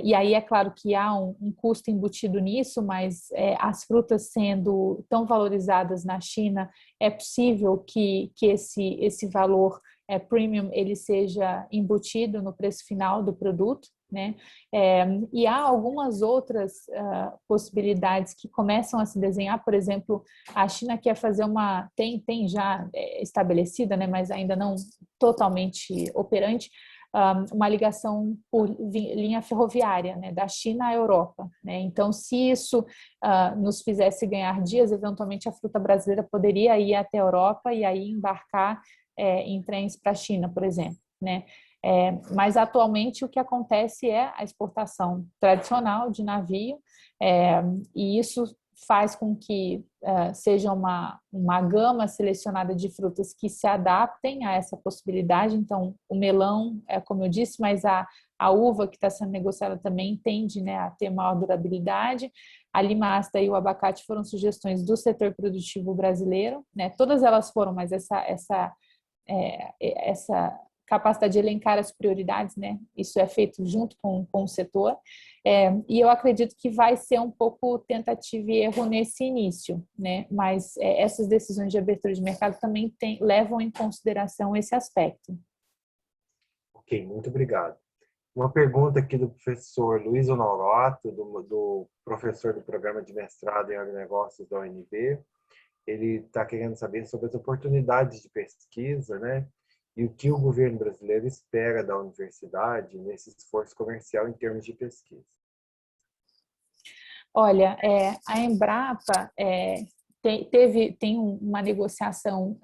S2: E aí é claro que há um custo embutido nisso, mas as frutas sendo tão valorizadas na China, é possível que esse valor premium ele seja embutido no preço final do produto, né? E há algumas outras possibilidades que começam a se desenhar. Por exemplo, a China quer fazer tem já estabelecida, né, mas ainda não totalmente operante, uma ligação por linha ferroviária, né, da China à Europa, né? Então, se isso nos fizesse ganhar dias, eventualmente a fruta brasileira poderia ir até a Europa e aí embarcar em trens para a China, por exemplo, né? Mas atualmente o que acontece é a exportação tradicional de navio, e isso faz com que seja uma gama selecionada de frutas que se adaptem a essa possibilidade. Então, o melão, como eu disse, mas a uva que está sendo negociada também tende, né, a ter maior durabilidade. A limácea e o abacate foram sugestões do setor produtivo brasileiro, né? Todas elas foram, mas essa capacidade de elencar as prioridades, né? Isso é feito junto com o setor. E eu acredito que vai ser um pouco tentativa e erro nesse início, né? Mas essas decisões de abertura de mercado também levam em consideração esse aspecto.
S1: Ok, muito obrigado. Uma pergunta aqui do professor Luiz Honorato, do professor do programa de mestrado em agronegócios da UNB. Ele está querendo saber sobre as oportunidades de pesquisa, né? E o que o governo brasileiro espera da universidade nesse esforço comercial em termos de pesquisa.
S2: Olha, a Embrapa tem uma negociação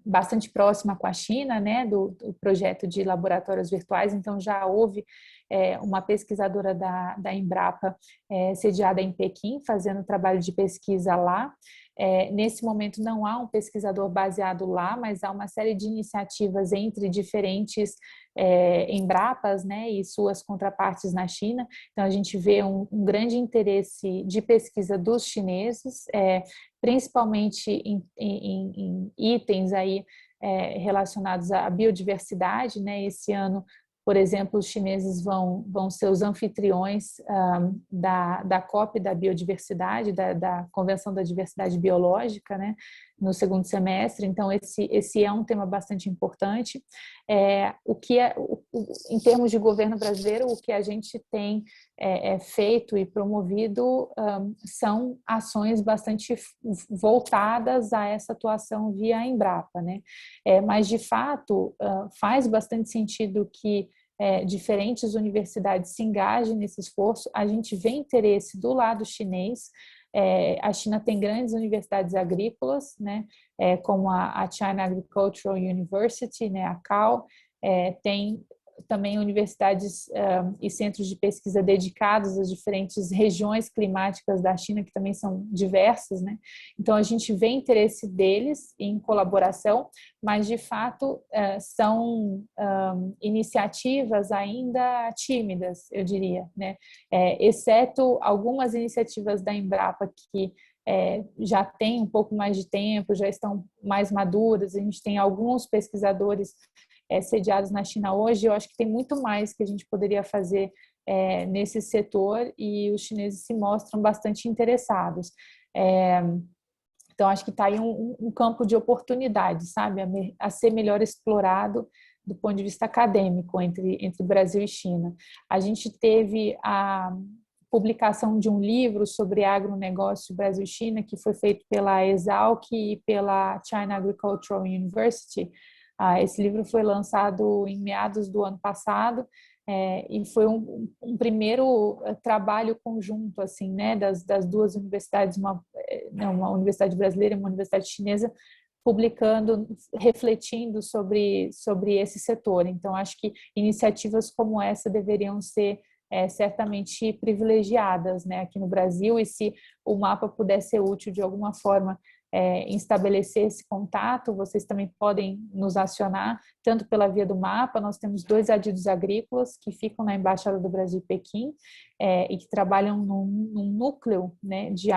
S2: bastante próxima com a China, né, do projeto de laboratórios virtuais. Então já houve uma pesquisadora da Embrapa sediada em Pequim, fazendo trabalho de pesquisa lá. Nesse momento não há um pesquisador baseado lá, mas há uma série de iniciativas entre diferentes Embrapas, né, e suas contrapartes na China. Então a gente vê um grande interesse de pesquisa dos chineses, principalmente em itens aí relacionados à biodiversidade, né? Esse ano, por exemplo, os chineses vão ser os anfitriões da COP da biodiversidade, da Convenção da Diversidade Biológica, né? No segundo semestre. Então, esse é um tema bastante importante. Em termos de governo brasileiro, o que a gente tem feito e promovido são ações bastante voltadas a essa atuação via Embrapa, né? Mas, de fato, faz bastante sentido que diferentes universidades se engajem nesse esforço. A gente vê interesse do lado chinês. A China tem grandes universidades agrícolas, né, como a China Agricultural University, né, a CAU, tem também universidades e centros de pesquisa dedicados às diferentes regiões climáticas da China, que também são diversas, né? Então, a gente vê interesse deles em colaboração, mas, de fato, são iniciativas ainda tímidas, eu diria, né? Exceto algumas iniciativas da Embrapa que já têm um pouco mais de tempo, já estão mais maduras. A gente tem alguns pesquisadores sediados na China hoje. Eu acho que tem muito mais que a gente poderia fazer nesse setor, e os chineses se mostram bastante interessados. Então, acho que está aí um campo de oportunidade, sabe, a ser melhor explorado do ponto de vista acadêmico entre Brasil e China. A gente teve a publicação de um livro sobre agronegócio Brasil e China, que foi feito pela Exalc e pela China Agricultural University. Esse livro foi lançado em meados do ano passado, e foi um primeiro trabalho conjunto, assim, né, das duas universidades, uma universidade brasileira e uma universidade chinesa, publicando, refletindo sobre esse setor. Então, acho que iniciativas como essa deveriam ser certamente privilegiadas, né, aqui no Brasil, e se o mapa puder ser útil de alguma forma em estabelecer esse contato, vocês também podem nos acionar, tanto pela via do mapa. Nós temos 2 adidos agrícolas que ficam na Embaixada do Brasil em Pequim, e que trabalham num núcleo, né, de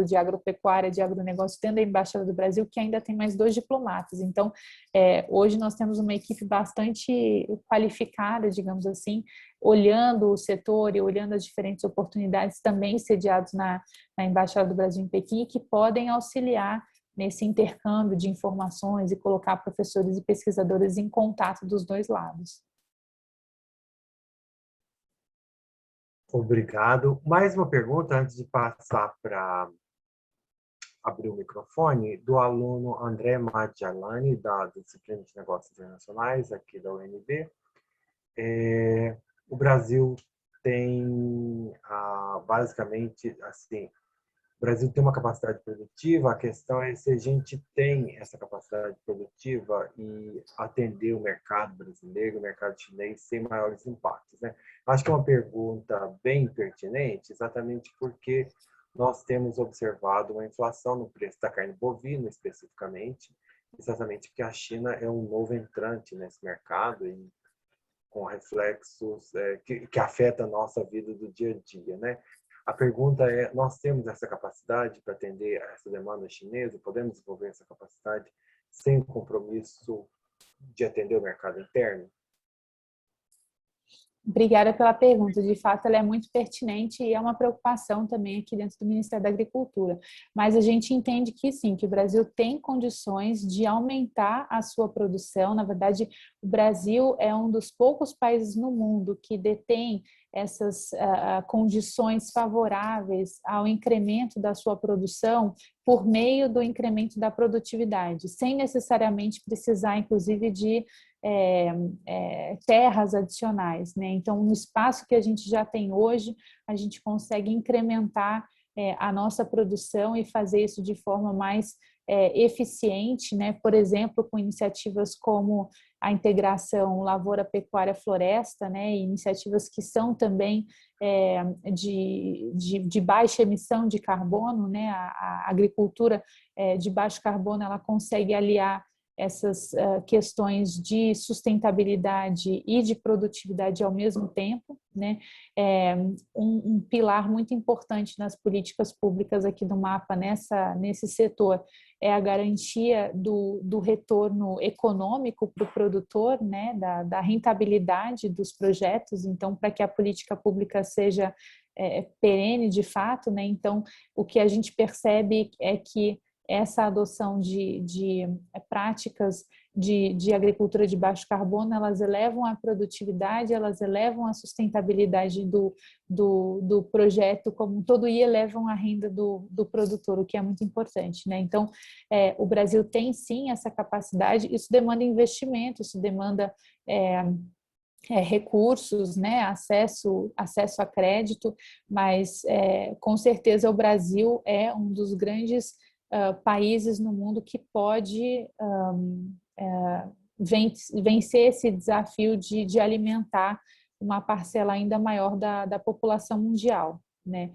S2: agropecuária, de agronegócio, dentro da Embaixada do Brasil, que ainda tem mais 2 diplomatas. Então, hoje nós temos uma equipe bastante qualificada, digamos assim, olhando o setor e olhando as diferentes oportunidades, também sediados na Embaixada do Brasil em Pequim, que podem auxiliar nesse intercâmbio de informações e colocar professores e pesquisadores em contato dos 2 lados.
S1: Obrigado. Mais uma pergunta antes de passar para abrir o microfone do aluno André Maggialani, da disciplina de Negócios Internacionais, aqui da UNB. O Brasil tem, basicamente, assim, o Brasil tem uma capacidade produtiva, a questão é se a gente tem essa capacidade produtiva e atender o mercado brasileiro, o mercado chinês, sem maiores impactos, né? Acho que é uma pergunta bem pertinente, exatamente porque nós temos observado uma inflação no preço da carne bovina, especificamente, exatamente porque a China é um novo entrante nesse mercado e com reflexos que afetam a nossa vida do dia a dia, né? A pergunta é, nós temos essa capacidade para atender a essa demanda chinesa? Podemos desenvolver essa capacidade sem o compromisso de atender o mercado interno?
S2: Obrigada pela pergunta. De fato, ela é muito pertinente e é uma preocupação também aqui dentro do Ministério da Agricultura. Mas a gente entende que sim, que o Brasil tem condições de aumentar a sua produção. Na verdade, o Brasil é um dos poucos países no mundo que detém essas condições favoráveis ao incremento da sua produção por meio do incremento da produtividade, sem necessariamente precisar, inclusive, de terras adicionais, né? Então, no espaço que a gente já tem hoje, a gente consegue incrementar a nossa produção e fazer isso de forma mais eficiente, né? Por exemplo, com iniciativas como a integração lavoura-pecuária-floresta, né? Iniciativas que são também de baixa emissão de carbono, né? A agricultura de baixo carbono, ela consegue aliar essas questões de sustentabilidade e de produtividade ao mesmo tempo, né? Um pilar muito importante nas políticas públicas aqui do MAPA nesse setor é a garantia do retorno econômico para o produtor, né? Da rentabilidade dos projetos. Então, para que a política pública seja perene de fato, né? Então, o que a gente percebe é que essa adoção de práticas de agricultura de baixo carbono, elas elevam a produtividade, elas elevam a sustentabilidade do projeto como um todo e elevam a renda do produtor, o que é muito importante, né? Então, o Brasil tem sim essa capacidade, isso demanda investimento, isso demanda recursos, né? acesso a crédito, mas com certeza o Brasil é um dos grandes países no mundo que pode vencer esse desafio de alimentar uma parcela ainda maior da população mundial, né?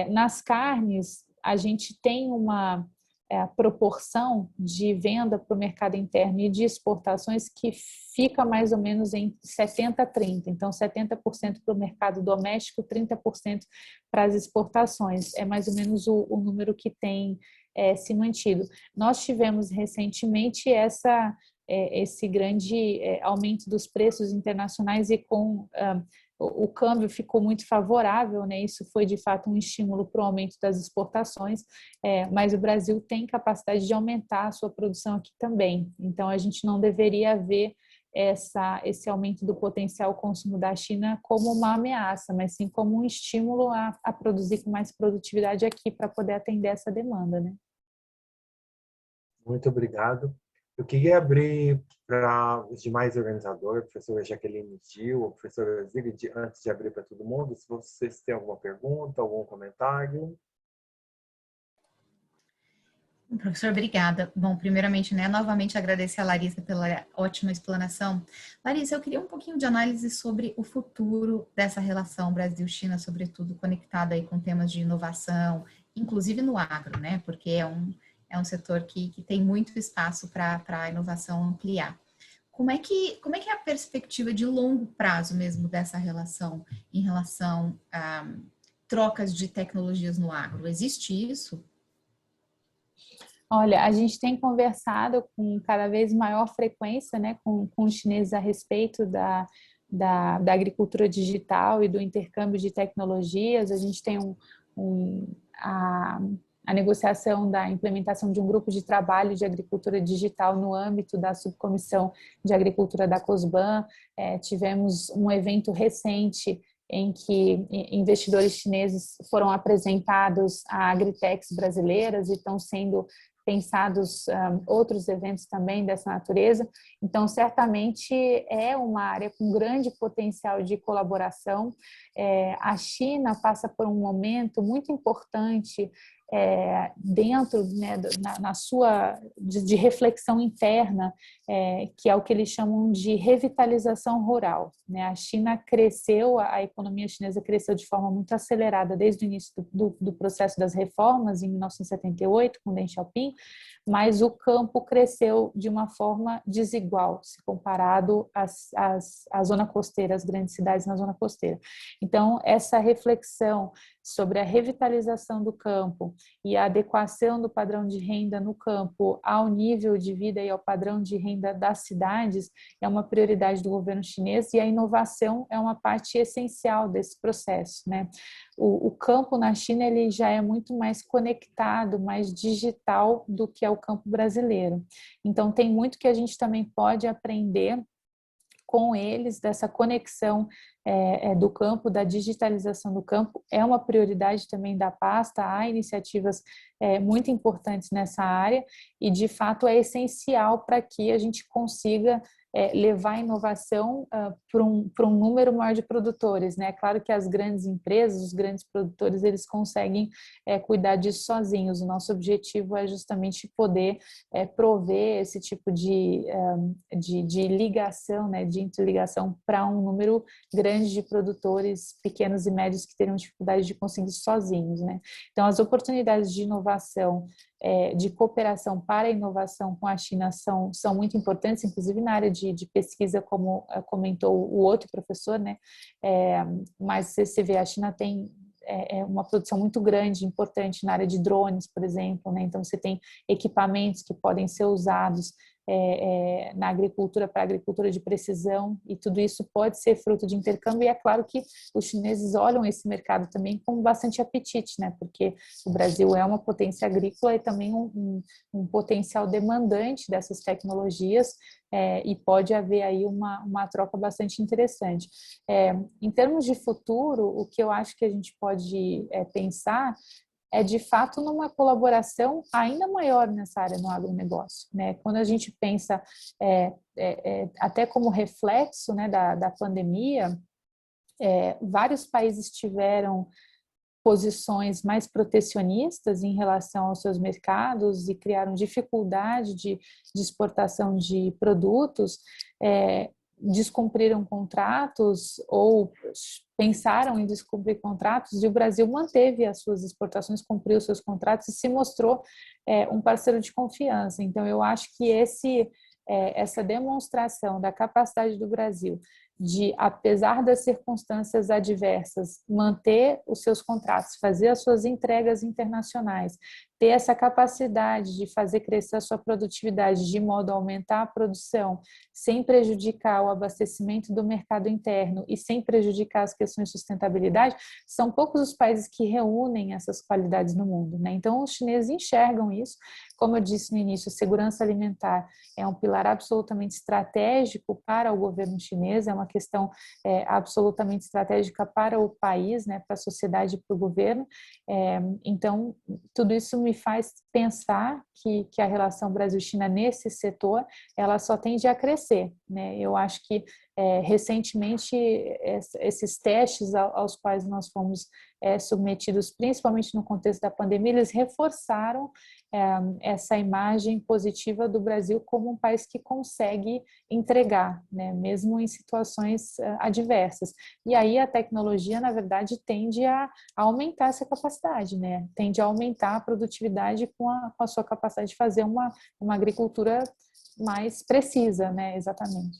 S2: Nas carnes, a gente tem uma proporção de venda para o mercado interno e de exportações que fica mais ou menos em 70-30. Então, 70% para o mercado doméstico, 30% para as exportações. É mais ou menos o número que tem se mantido. Nós tivemos recentemente esse grande aumento dos preços internacionais e com o câmbio ficou muito favorável, né? Isso foi de fato um estímulo para o aumento das exportações, mas o Brasil tem capacidade de aumentar a sua produção aqui também. Então a gente não deveria ver esse aumento do potencial consumo da China como uma ameaça, mas sim como um estímulo a produzir com mais produtividade aqui para poder atender essa demanda, né?
S1: Muito obrigado. Eu queria abrir para os demais organizadores, a professora Jaqueline Gil, a professora Zigrid, antes de abrir para todo mundo, se vocês têm alguma pergunta, algum comentário.
S3: Professor, obrigada. Bom, primeiramente, né, novamente agradecer a Larissa pela ótima explanação. Larissa, eu queria um pouquinho de análise sobre o futuro dessa relação Brasil-China, sobretudo conectada aí com temas de inovação, inclusive no agro, né, porque é um setor que tem muito espaço para a inovação ampliar. Como é que é a perspectiva de longo prazo mesmo dessa relação em relação a trocas de tecnologias no agro? Existe isso?
S2: Olha, a gente tem conversado com cada vez maior frequência, né, com os chineses a respeito da agricultura digital e do intercâmbio de tecnologias. A gente tem a negociação da implementação de um grupo de trabalho de agricultura digital no âmbito da subcomissão de agricultura da COSBAN. Tivemos um evento recente em que investidores chineses foram apresentados a agritechs brasileiras e estão sendo pensados outros eventos também dessa natureza. Então, certamente é uma área com grande potencial de colaboração. A China passa por um momento muito importante dentro, né, na sua de reflexão interna, que é o que eles chamam de revitalização rural, né? A China cresceu, a economia chinesa cresceu de forma muito acelerada desde o início do processo das reformas, em 1978, com Deng Xiaoping, mas o campo cresceu de uma forma desigual, se comparado à zona costeira, às grandes cidades na zona costeira. Então, essa reflexão sobre a revitalização do campo e a adequação do padrão de renda no campo ao nível de vida e ao padrão de renda das cidades é uma prioridade do governo chinês, e a inovação é uma parte essencial desse processo, né? O campo na China ele já é muito mais conectado, mais digital do que é o campo brasileiro. Então, tem muito que a gente também pode aprender com eles, dessa conexão do campo, da digitalização do campo. É uma prioridade também da pasta, há iniciativas muito importantes nessa área e, de fato, é essencial para que a gente consiga levar a inovação para um número maior de produtores, né? Claro que as grandes empresas, os grandes produtores, eles conseguem cuidar disso sozinhos. O nosso objetivo é justamente poder prover esse tipo de ligação, né, de interligação para um número grande de produtores pequenos e médios que teriam dificuldade de conseguir sozinhos, né? Então, as oportunidades de inovação, de cooperação para a inovação com a China são muito importantes, inclusive na área de pesquisa, como comentou o outro professor, né? Mas você vê, a China tem uma produção muito grande, importante na área de drones, por exemplo, né? Então, você tem equipamentos que podem ser usados na agricultura, para a agricultura de precisão, e tudo isso pode ser fruto de intercâmbio, e é claro que os chineses olham esse mercado também com bastante apetite, né? Porque o Brasil é uma potência agrícola e também um potencial demandante dessas tecnologias, e pode haver aí uma troca bastante interessante. Em termos de futuro, o que eu acho que a gente pode pensar é, de fato, numa colaboração ainda maior nessa área no agronegócio, né? Quando a gente pensa, até como reflexo, né, da pandemia, vários países tiveram posições mais protecionistas em relação aos seus mercados e criaram dificuldade de exportação de produtos, descumpriram contratos ou pensaram em descumprir contratos, e o Brasil manteve as suas exportações, cumpriu os seus contratos e se mostrou um parceiro de confiança. Então, eu acho que essa demonstração da capacidade do Brasil de, apesar das circunstâncias adversas, manter os seus contratos, fazer as suas entregas internacionais, ter essa capacidade de fazer crescer a sua produtividade de modo a aumentar a produção, sem prejudicar o abastecimento do mercado interno e sem prejudicar as questões de sustentabilidade, são poucos os países que reúnem essas qualidades no mundo, né? Então, os chineses enxergam isso. Como eu disse no início, a segurança alimentar é um pilar absolutamente estratégico para o governo chinês, é uma questão absolutamente estratégica para o país, né, para a sociedade e para o governo. Então, tudo isso me faz pensar que a relação Brasil-China nesse setor, ela só tende a crescer, né? Eu acho que recentemente esses testes aos quais nós fomos submetidos, principalmente no contexto da pandemia, eles reforçaram essa imagem positiva do Brasil como um país que consegue entregar, né, mesmo em situações adversas. E aí a tecnologia, na verdade, tende a aumentar essa capacidade, né? Tende a aumentar a produtividade com a sua capacidade de fazer uma agricultura mais precisa, né? Exatamente.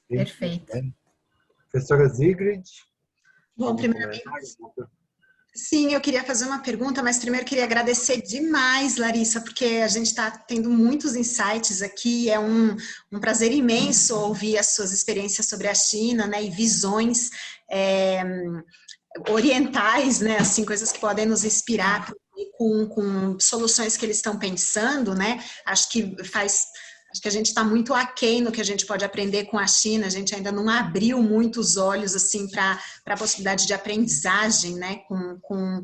S3: Perfeito.
S1: Professora Zigrid.
S4: Bom, primeiramente, sim, eu queria fazer uma pergunta, mas primeiro queria agradecer demais, Larissa, porque a gente está tendo muitos insights aqui, é um prazer imenso ouvir as suas experiências sobre a China, né, e visões orientais, né, assim, coisas que podem nos inspirar com soluções que eles estão pensando, né, acho que faz Acho que a gente está muito aquém no que a gente pode aprender com a China, a gente ainda não abriu muito os olhos assim, para a possibilidade de aprendizagem, né, com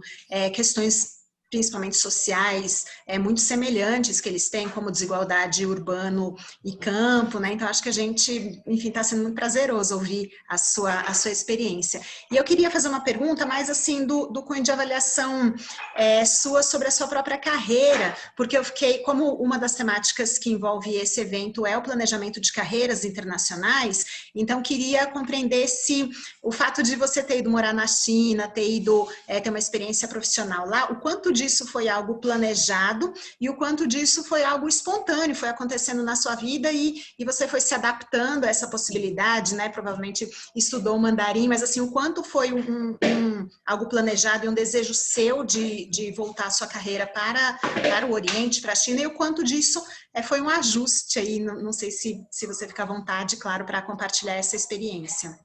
S4: questões principalmente sociais, muito semelhantes que eles têm, como desigualdade urbano e campo, né? Então, acho que a gente, enfim, está sendo muito prazeroso ouvir a sua experiência. E eu queria fazer uma pergunta mais, assim, do cunho de avaliação sua sobre a sua própria carreira, porque eu fiquei, como uma das temáticas que envolve esse evento é o planejamento de carreiras internacionais, então queria compreender se o fato de você ter ido morar na China, ter ido ter uma experiência profissional lá, o quanto disso foi algo planejado e o quanto disso foi algo espontâneo, foi acontecendo na sua vida e você foi se adaptando a essa possibilidade, né? Provavelmente estudou mandarim, mas assim, o quanto foi algo planejado e um desejo seu de voltar a sua carreira para o Oriente, para a China, e o quanto disso foi um ajuste aí, não sei se você fica à vontade, claro, para compartilhar essa experiência.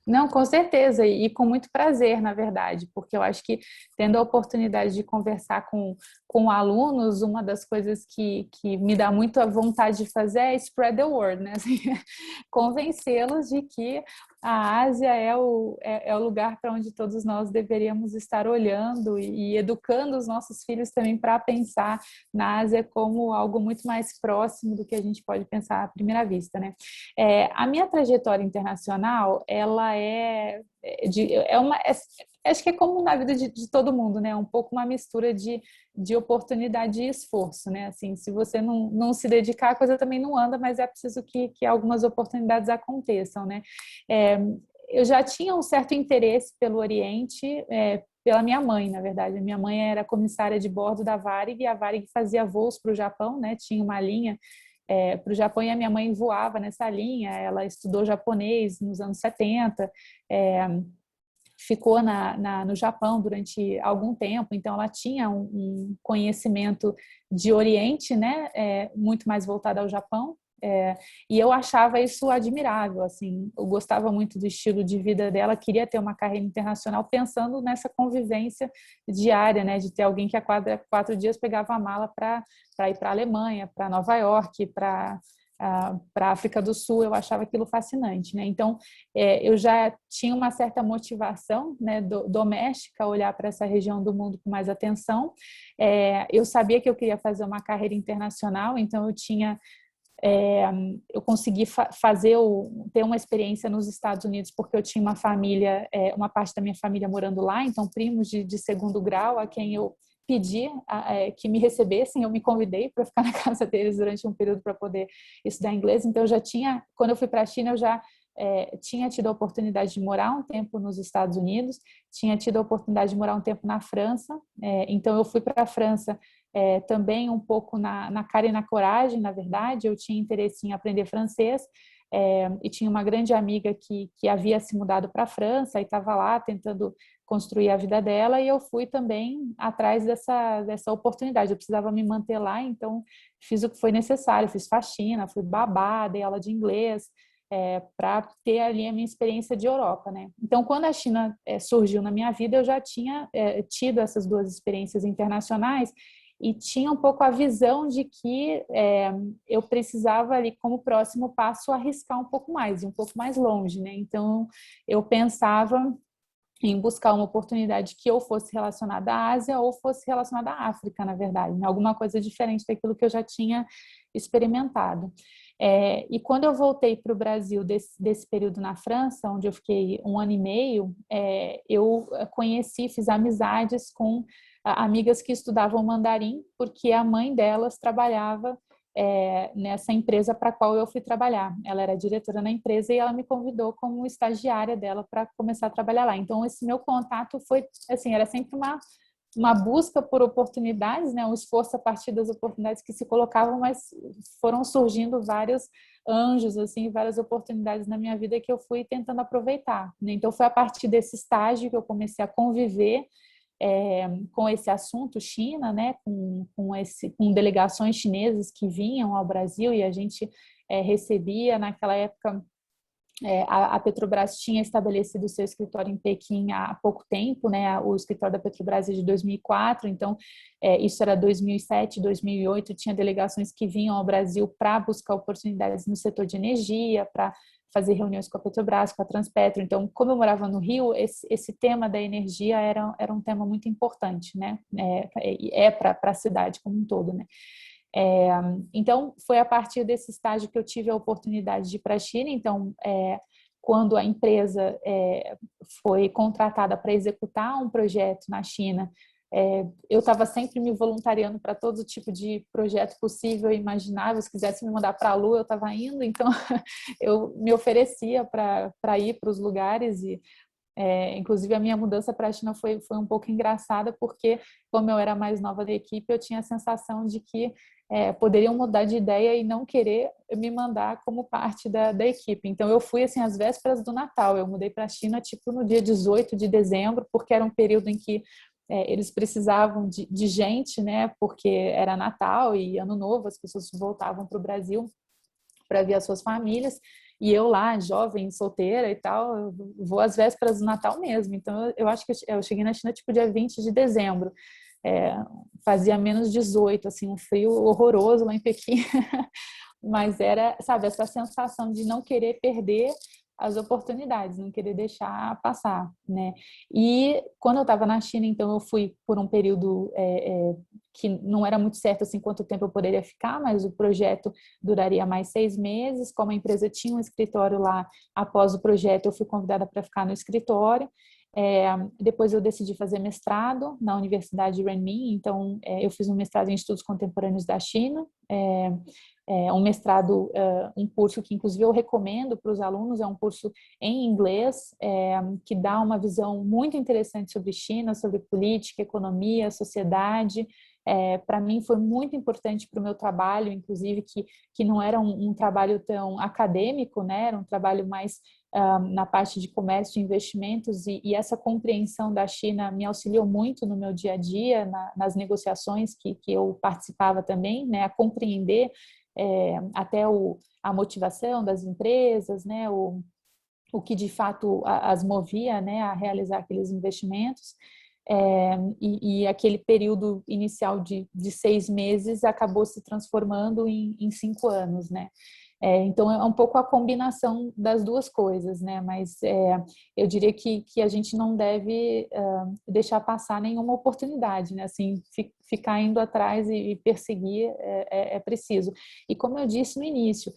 S2: Não, com certeza, e com muito prazer, na verdade, porque eu acho que tendo a oportunidade de conversar com alunos, uma das coisas que me dá muita vontade de fazer é spread the word, né? Assim, convencê-los de que a Ásia é o lugar para onde todos nós deveríamos estar olhando e educando os nossos filhos também para pensar na Ásia como algo muito mais próximo do que a gente pode pensar à primeira vista, né? A minha trajetória internacional, ela acho que é como na vida de todo mundo, né? Um pouco uma mistura de oportunidade e esforço, né? Assim, se você não se dedicar, a coisa também não anda, mas é preciso que algumas oportunidades aconteçam, né? Eu já tinha um certo interesse pelo Oriente, pela minha mãe, na verdade. A minha mãe era comissária de bordo da Varig, e a Varig fazia voos para o Japão, né? Tinha uma linha para o Japão e a minha mãe voava nessa linha. Ela estudou japonês nos anos 70, ficou no Japão durante algum tempo, então ela tinha um conhecimento de Oriente, né, muito mais voltado ao Japão, e eu achava isso admirável, assim, eu gostava muito do estilo de vida dela, queria ter uma carreira internacional pensando nessa convivência diária, né, de ter alguém que a cada 4 dias pegava a mala para ir para a Alemanha, para Nova York, para a África do Sul. Eu achava aquilo fascinante, né? Então, eu já tinha uma certa motivação, né, doméstica, a olhar para essa região do mundo com mais atenção. Eu sabia que eu queria fazer uma carreira internacional, então eu consegui ter uma experiência nos Estados Unidos porque eu tinha uma família, uma parte da minha família morando lá, então primos de segundo grau a quem eu pedi que me recebessem, eu me convidei para ficar na casa deles durante um período para poder estudar inglês. Então quando eu fui para a China, eu já tinha tido a oportunidade de morar um tempo nos Estados Unidos, tinha tido a oportunidade de morar um tempo na França, então eu fui para a França também um pouco na cara e na coragem, na verdade. Eu tinha interesse em aprender francês, e tinha uma grande amiga que havia se mudado para a França e estava lá tentando construir a vida dela, e eu fui também atrás dessa oportunidade. Eu precisava me manter lá, então fiz o que foi necessário, fiz faxina, fui babá, dei aula de inglês, para ter ali a minha experiência de Europa, né? Então, quando a China surgiu na minha vida, eu já tinha tido essas duas experiências internacionais e tinha um pouco a visão de que eu precisava ali, como próximo passo, arriscar um pouco mais, e um pouco mais longe, né? Então, eu pensava em buscar uma oportunidade que ou fosse relacionada à Ásia ou fosse relacionada à África, na verdade, né? Alguma coisa diferente daquilo que eu já tinha experimentado. E quando eu voltei para o Brasil desse período na França, onde eu fiquei 1 ano e meio, eu fiz amizades com amigas que estudavam mandarim, porque a mãe delas trabalhava nessa empresa para a qual eu fui trabalhar. Ela era diretora na empresa e ela me convidou como estagiária dela para começar a trabalhar lá. Então, esse meu contato foi, assim, era sempre uma busca por oportunidades, né? Um esforço a partir das oportunidades que se colocavam, mas foram surgindo vários anjos, assim, várias oportunidades na minha vida que eu fui tentando aproveitar, né? Então, foi a partir desse estágio que eu comecei a conviver com esse assunto China, né, com delegações chinesas que vinham ao Brasil, e a gente recebia naquela época A Petrobras tinha estabelecido seu escritório em Pequim há pouco tempo, né? O escritório da Petrobras é de 2004, então isso era 2007, 2008, tinha delegações que vinham ao Brasil para buscar oportunidades no setor de energia, para fazer reuniões com a Petrobras, com a Transpetro. Então, como eu morava no Rio, esse tema da energia era um tema muito importante, né? Para a cidade como um todo, né? Então, foi a partir desse estágio que eu tive a oportunidade de ir para a China. Então, quando a empresa foi contratada para executar um projeto na China, eu estava sempre me voluntariando para todo tipo de projeto possível e imaginável. Se quisesse me mandar para a Lua, eu estava indo. Então, eu me oferecia para ir para os lugares e inclusive a minha mudança para a China foi um pouco engraçada, porque como eu era mais nova da equipe, eu tinha a sensação de que poderiam mudar de ideia e não querer me mandar como parte da equipe. Então eu fui assim às vésperas do Natal, eu mudei para a China tipo no dia 18 de dezembro, porque era um período em que eles precisavam de gente, né? Porque era Natal e Ano Novo, as pessoas voltavam para o Brasil para ver as suas famílias. E eu lá, jovem, solteira e tal, eu vou às vésperas do Natal mesmo. Então, eu acho que eu cheguei na China tipo dia 20 de dezembro. Fazia menos 18, assim, um frio horroroso lá em Pequim. Mas era, sabe, essa sensação de não querer perder as oportunidades, não querer deixar passar, né? E quando eu estava na China, então eu fui por um período que não era muito certo assim quanto tempo eu poderia ficar, mas o projeto duraria mais 6 meses. Como a empresa tinha um escritório lá, após o projeto eu fui convidada para ficar no escritório. Depois eu decidi fazer mestrado na Universidade Renmin, então eu fiz um mestrado em estudos contemporâneos da China, um mestrado, um curso que inclusive eu recomendo para os alunos, é um curso em inglês, que dá uma visão muito interessante sobre China, sobre política, economia, sociedade. Para mim foi muito importante para o meu trabalho, inclusive que não era um trabalho tão acadêmico, né? Era um trabalho mais na parte de comércio e investimentos, e essa compreensão da China me auxiliou muito no meu dia a dia, nas negociações que eu participava também, né? A compreender até a motivação das empresas, né? O que de fato as movia, né, a realizar aqueles investimentos. E aquele período inicial de 6 meses acabou se transformando em 5 anos, né? Então é um pouco a combinação das duas coisas, né? Mas eu diria que a gente não deve deixar passar nenhuma oportunidade, né? Assim, ficar indo atrás e perseguir é preciso. E como eu disse no início,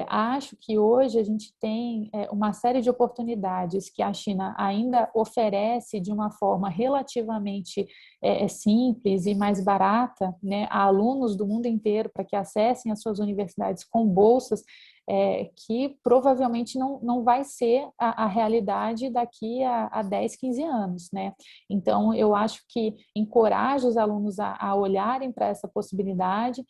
S2: acho que hoje a gente tem uma série de oportunidades que a China ainda oferece de uma forma relativamente simples e mais barata, né, a alunos do mundo inteiro para que acessem as suas universidades com bolsas, que provavelmente não vai ser a realidade daqui a 10, 15 anos, né? Então, eu acho que encoraja os alunos a olharem para essa possibilidade.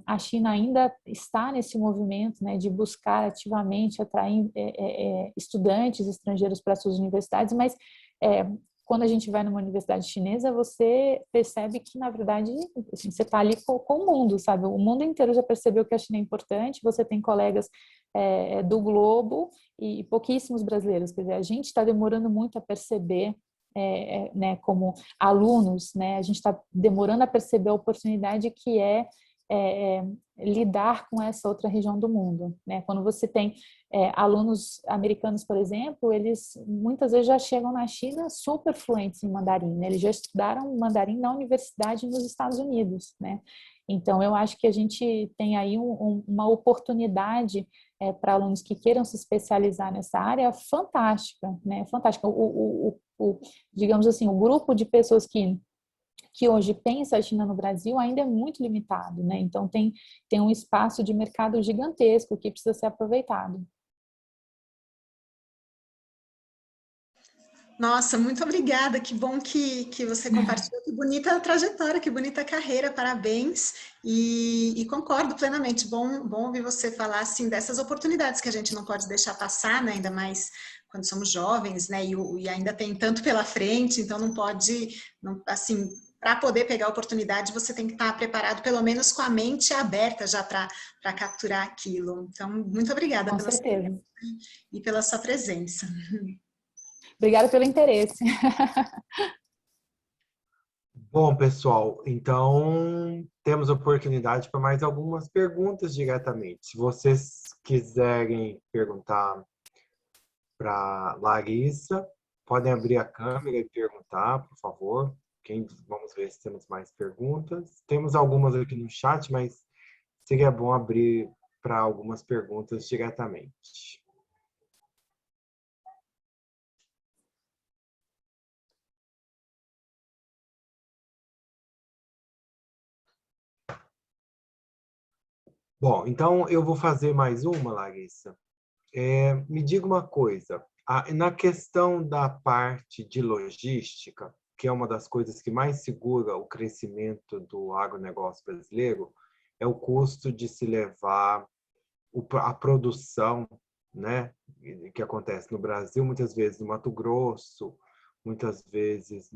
S2: A China ainda está nesse movimento, né, de buscar ativamente atrair estudantes estrangeiros para suas universidades, mas quando a gente vai numa universidade chinesa, você percebe que, na verdade, assim, você está ali com o mundo, sabe? O mundo inteiro já percebeu que a China é importante, você tem colegas do globo e pouquíssimos brasileiros. Quer dizer, a gente está demorando muito a perceber, né, como alunos, né? A gente está demorando a perceber a oportunidade que lidar com essa outra região do mundo, né? Quando você tem alunos americanos, por exemplo, eles muitas vezes já chegam na China super fluentes em mandarim, né? Eles já estudaram mandarim na universidade nos Estados Unidos, né? Então, eu acho que a gente tem aí uma oportunidade para alunos que queiram se especializar nessa área fantástica, né? Fantástica. Digamos assim, o grupo de pessoas que hoje pensa a China no Brasil ainda é muito limitado, né? Então tem um espaço de mercado gigantesco que precisa ser aproveitado.
S4: Nossa, muito obrigada, que bom que você compartilhou, que bonita trajetória, que bonita carreira, parabéns, e concordo plenamente, bom ouvir você falar assim dessas oportunidades que a gente não pode deixar passar, né? Ainda mais quando somos jovens, né, e ainda tem tanto pela frente, então não pode, assim, para poder pegar a oportunidade, você tem que estar preparado, pelo menos com a mente aberta já para capturar aquilo. Então, muito obrigada
S2: Com
S4: pela
S2: certeza.
S4: e pela sua presença.
S2: Obrigada pelo interesse.
S1: Bom, pessoal, então temos oportunidade para mais algumas perguntas diretamente. Se vocês quiserem perguntar para Larissa, podem abrir a câmera e perguntar, por favor. Vamos ver se temos mais perguntas. Temos algumas aqui no chat, mas seria bom abrir para algumas perguntas diretamente. Bom, então eu vou fazer mais uma, Larissa. Me diga uma coisa, na questão da parte de logística, que é uma das coisas que mais segura o crescimento do agronegócio brasileiro, é o custo de se levar a produção, né, que acontece no Brasil, muitas vezes no Mato Grosso, muitas vezes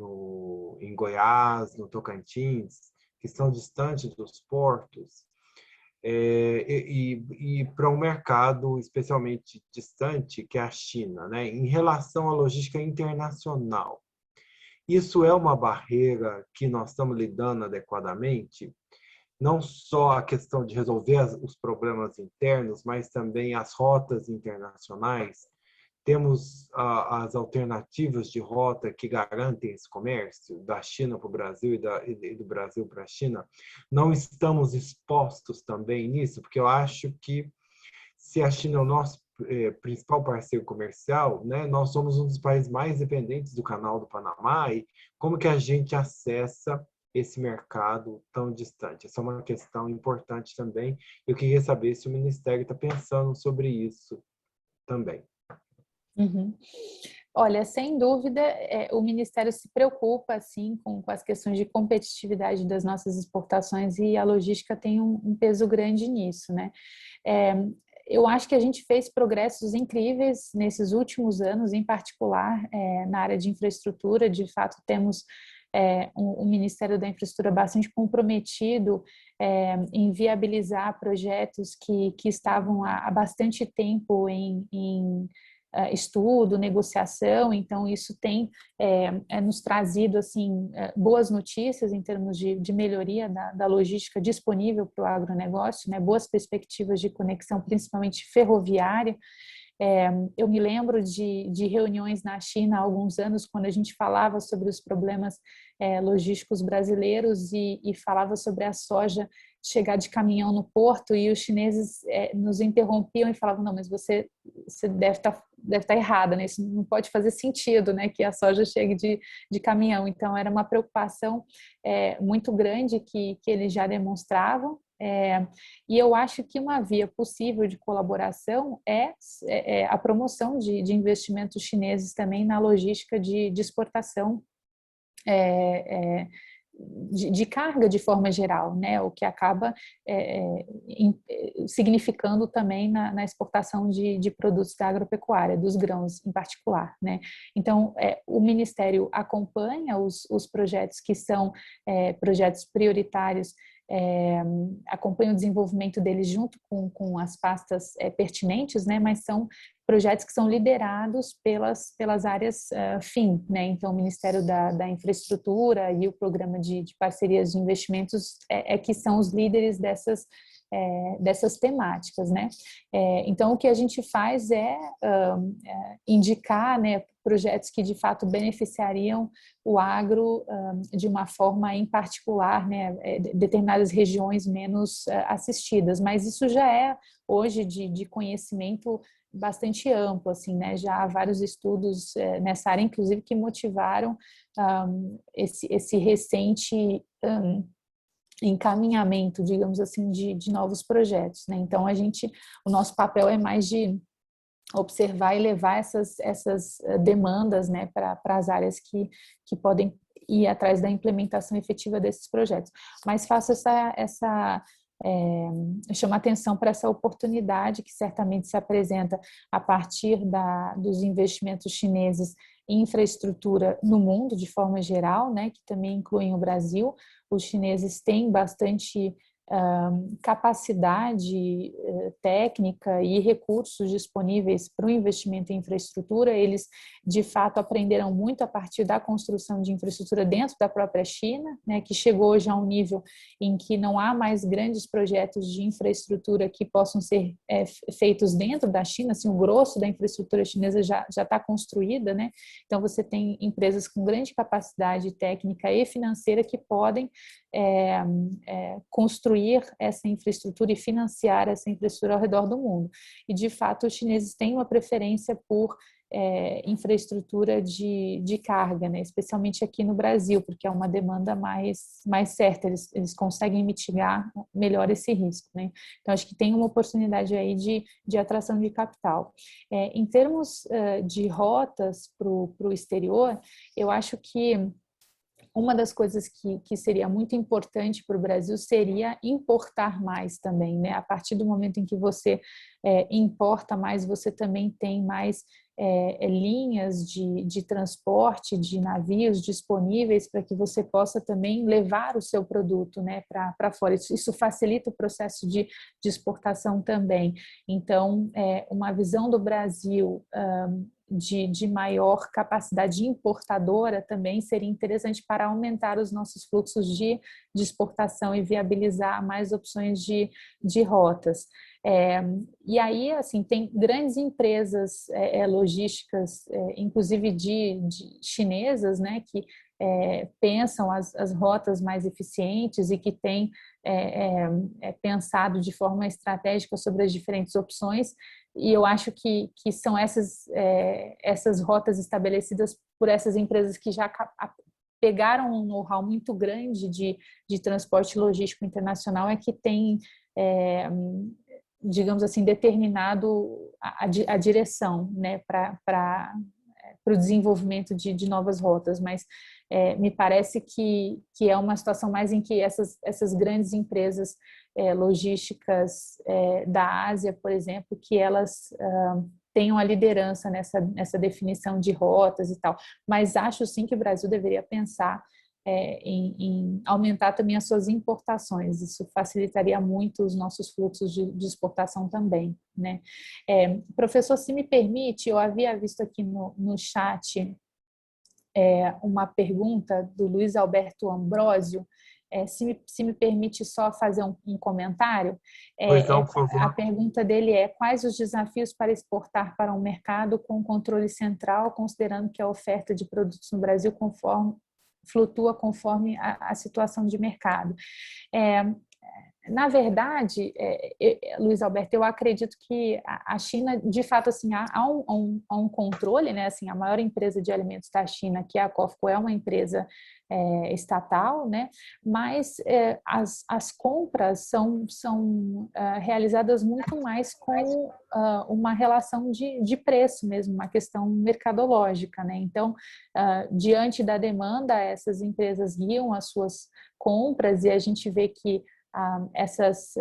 S1: em Goiás, no Tocantins, que estão distantes dos portos, e para um mercado especialmente distante, que é a China, né? Em relação à logística internacional. Isso é uma barreira que nós estamos lidando adequadamente? Não só a questão de resolver os problemas internos, mas também as rotas internacionais. Temos as alternativas de rota que garantem esse comércio, da China para o Brasil e do Brasil para a China. Não estamos expostos também nisso, porque eu acho que se a China é o nosso principal parceiro comercial, né, nós somos um dos países mais dependentes do Canal do Panamá, e como que a gente acessa esse mercado tão distante? Essa é uma questão importante também. Eu queria saber se o Ministério está pensando sobre isso também.
S2: Uhum. Olha, sem dúvida, o Ministério se preocupa assim com as questões de competitividade das nossas exportações, e a logística tem um peso grande nisso, né? Eu acho que a gente fez progressos incríveis nesses últimos anos, em particular na área de infraestrutura. De fato, temos um Ministério da Infraestrutura bastante comprometido em viabilizar projetos que estavam há bastante tempo em estudo, negociação. Então isso tem nos trazido assim boas notícias em termos de melhoria da logística disponível para o agronegócio, né? Boas perspectivas de conexão, principalmente ferroviária. Eu me lembro de reuniões na China há alguns anos, quando a gente falava sobre os problemas logísticos brasileiros e falava sobre a soja chegar de caminhão no porto, e os chineses nos interrompiam e falavam: não, mas você deve estar errada, né? Isso não pode fazer sentido, né, que a soja chegue de caminhão. Então era uma preocupação muito grande que eles já demonstravam. E eu acho que uma via possível de colaboração é a promoção de investimentos chineses também na logística de exportação de carga de forma geral, né? O que acaba significando também na exportação de produtos da agropecuária, dos grãos em particular, né? Então, o Ministério acompanha os projetos que são projetos prioritários, acompanha o desenvolvimento deles junto com as pastas pertinentes, né? Mas são projetos que são liderados pelas áreas FIM, né? Então, o Ministério da Infraestrutura e o Programa de Parcerias de Investimentos que são os líderes dessas temáticas, né? Então, o que a gente faz indicar, né, projetos que de fato beneficiariam o agro de uma forma em particular, né, determinadas regiões menos assistidas, mas isso já é hoje de conhecimento bastante amplo, assim, né? Já há vários estudos nessa área, inclusive, que motivaram esse recente encaminhamento, digamos assim, de novos projetos, né? Então, o nosso papel é mais de observar e levar essas demandas, né, para as áreas que podem ir atrás da implementação efetiva desses projetos. Mas faço chama atenção para essa oportunidade que certamente se apresenta a partir dos investimentos chineses infraestrutura no mundo, de forma geral, né, que também incluem o Brasil. Os chineses têm bastante capacidade técnica e recursos disponíveis para o investimento em infraestrutura. Eles, de fato, aprenderam muito a partir da construção de infraestrutura dentro da própria China, né, que chegou hoje a um nível em que não há mais grandes projetos de infraestrutura que possam ser feitos dentro da China, assim, o grosso da infraestrutura chinesa já está construída, né? Então, você tem empresas com grande capacidade técnica e financeira que podem construir essa infraestrutura e financiar essa infraestrutura ao redor do mundo. E, de fato, os chineses têm uma preferência por infraestrutura de carga, né? Especialmente aqui no Brasil, porque é uma demanda mais certa, eles conseguem mitigar melhor esse risco, né? Então, acho que tem uma oportunidade aí de atração de capital. Em termos de rotas para o exterior, eu acho que uma das coisas que seria muito importante para o Brasil seria importar mais também, né? A partir do momento em que você importa mais, você também tem mais linhas de transporte, de navios disponíveis para que você possa também levar o seu produto, né, para fora. Isso facilita o processo de exportação também. Então, uma visão do Brasil de maior capacidade importadora também seria interessante para aumentar os nossos fluxos de exportação e viabilizar mais opções de rotas. E aí, assim, tem grandes empresas logísticas, inclusive de chinesas, né, que pensam as rotas mais eficientes e que têm pensado de forma estratégica sobre as diferentes opções. E eu acho que são essas rotas estabelecidas por essas empresas que já pegaram um know-how muito grande de transporte logístico internacional que tem, digamos assim, determinado a direção, né, para o desenvolvimento de novas rotas, mas me parece que é uma situação mais em que essas grandes empresas logísticas da Ásia, por exemplo, que elas tenham a liderança nessa definição de rotas e tal. Mas acho sim que o Brasil deveria pensar em aumentar também as suas importações. Isso facilitaria muito os nossos fluxos de exportação também, né? Professor, se me permite, eu havia visto aqui no chat uma pergunta do Luiz Alberto Ambrósio. Se me permite só fazer um comentário.
S1: Pois não, por favor.
S2: A pergunta dele é: quais os desafios para exportar para um mercado com controle central, considerando que a oferta de produtos no Brasil flutua conforme a situação de mercado? Na verdade, Luiz Alberto, eu acredito que a China, de fato, assim, há um controle, né? Assim, a maior empresa de alimentos da China, que é a COFCO, é uma empresa estatal, né? Mas as compras são realizadas muito mais com uma relação de preço mesmo, uma questão mercadológica, né? Então, diante da demanda, essas empresas guiam as suas compras e a gente vê que essas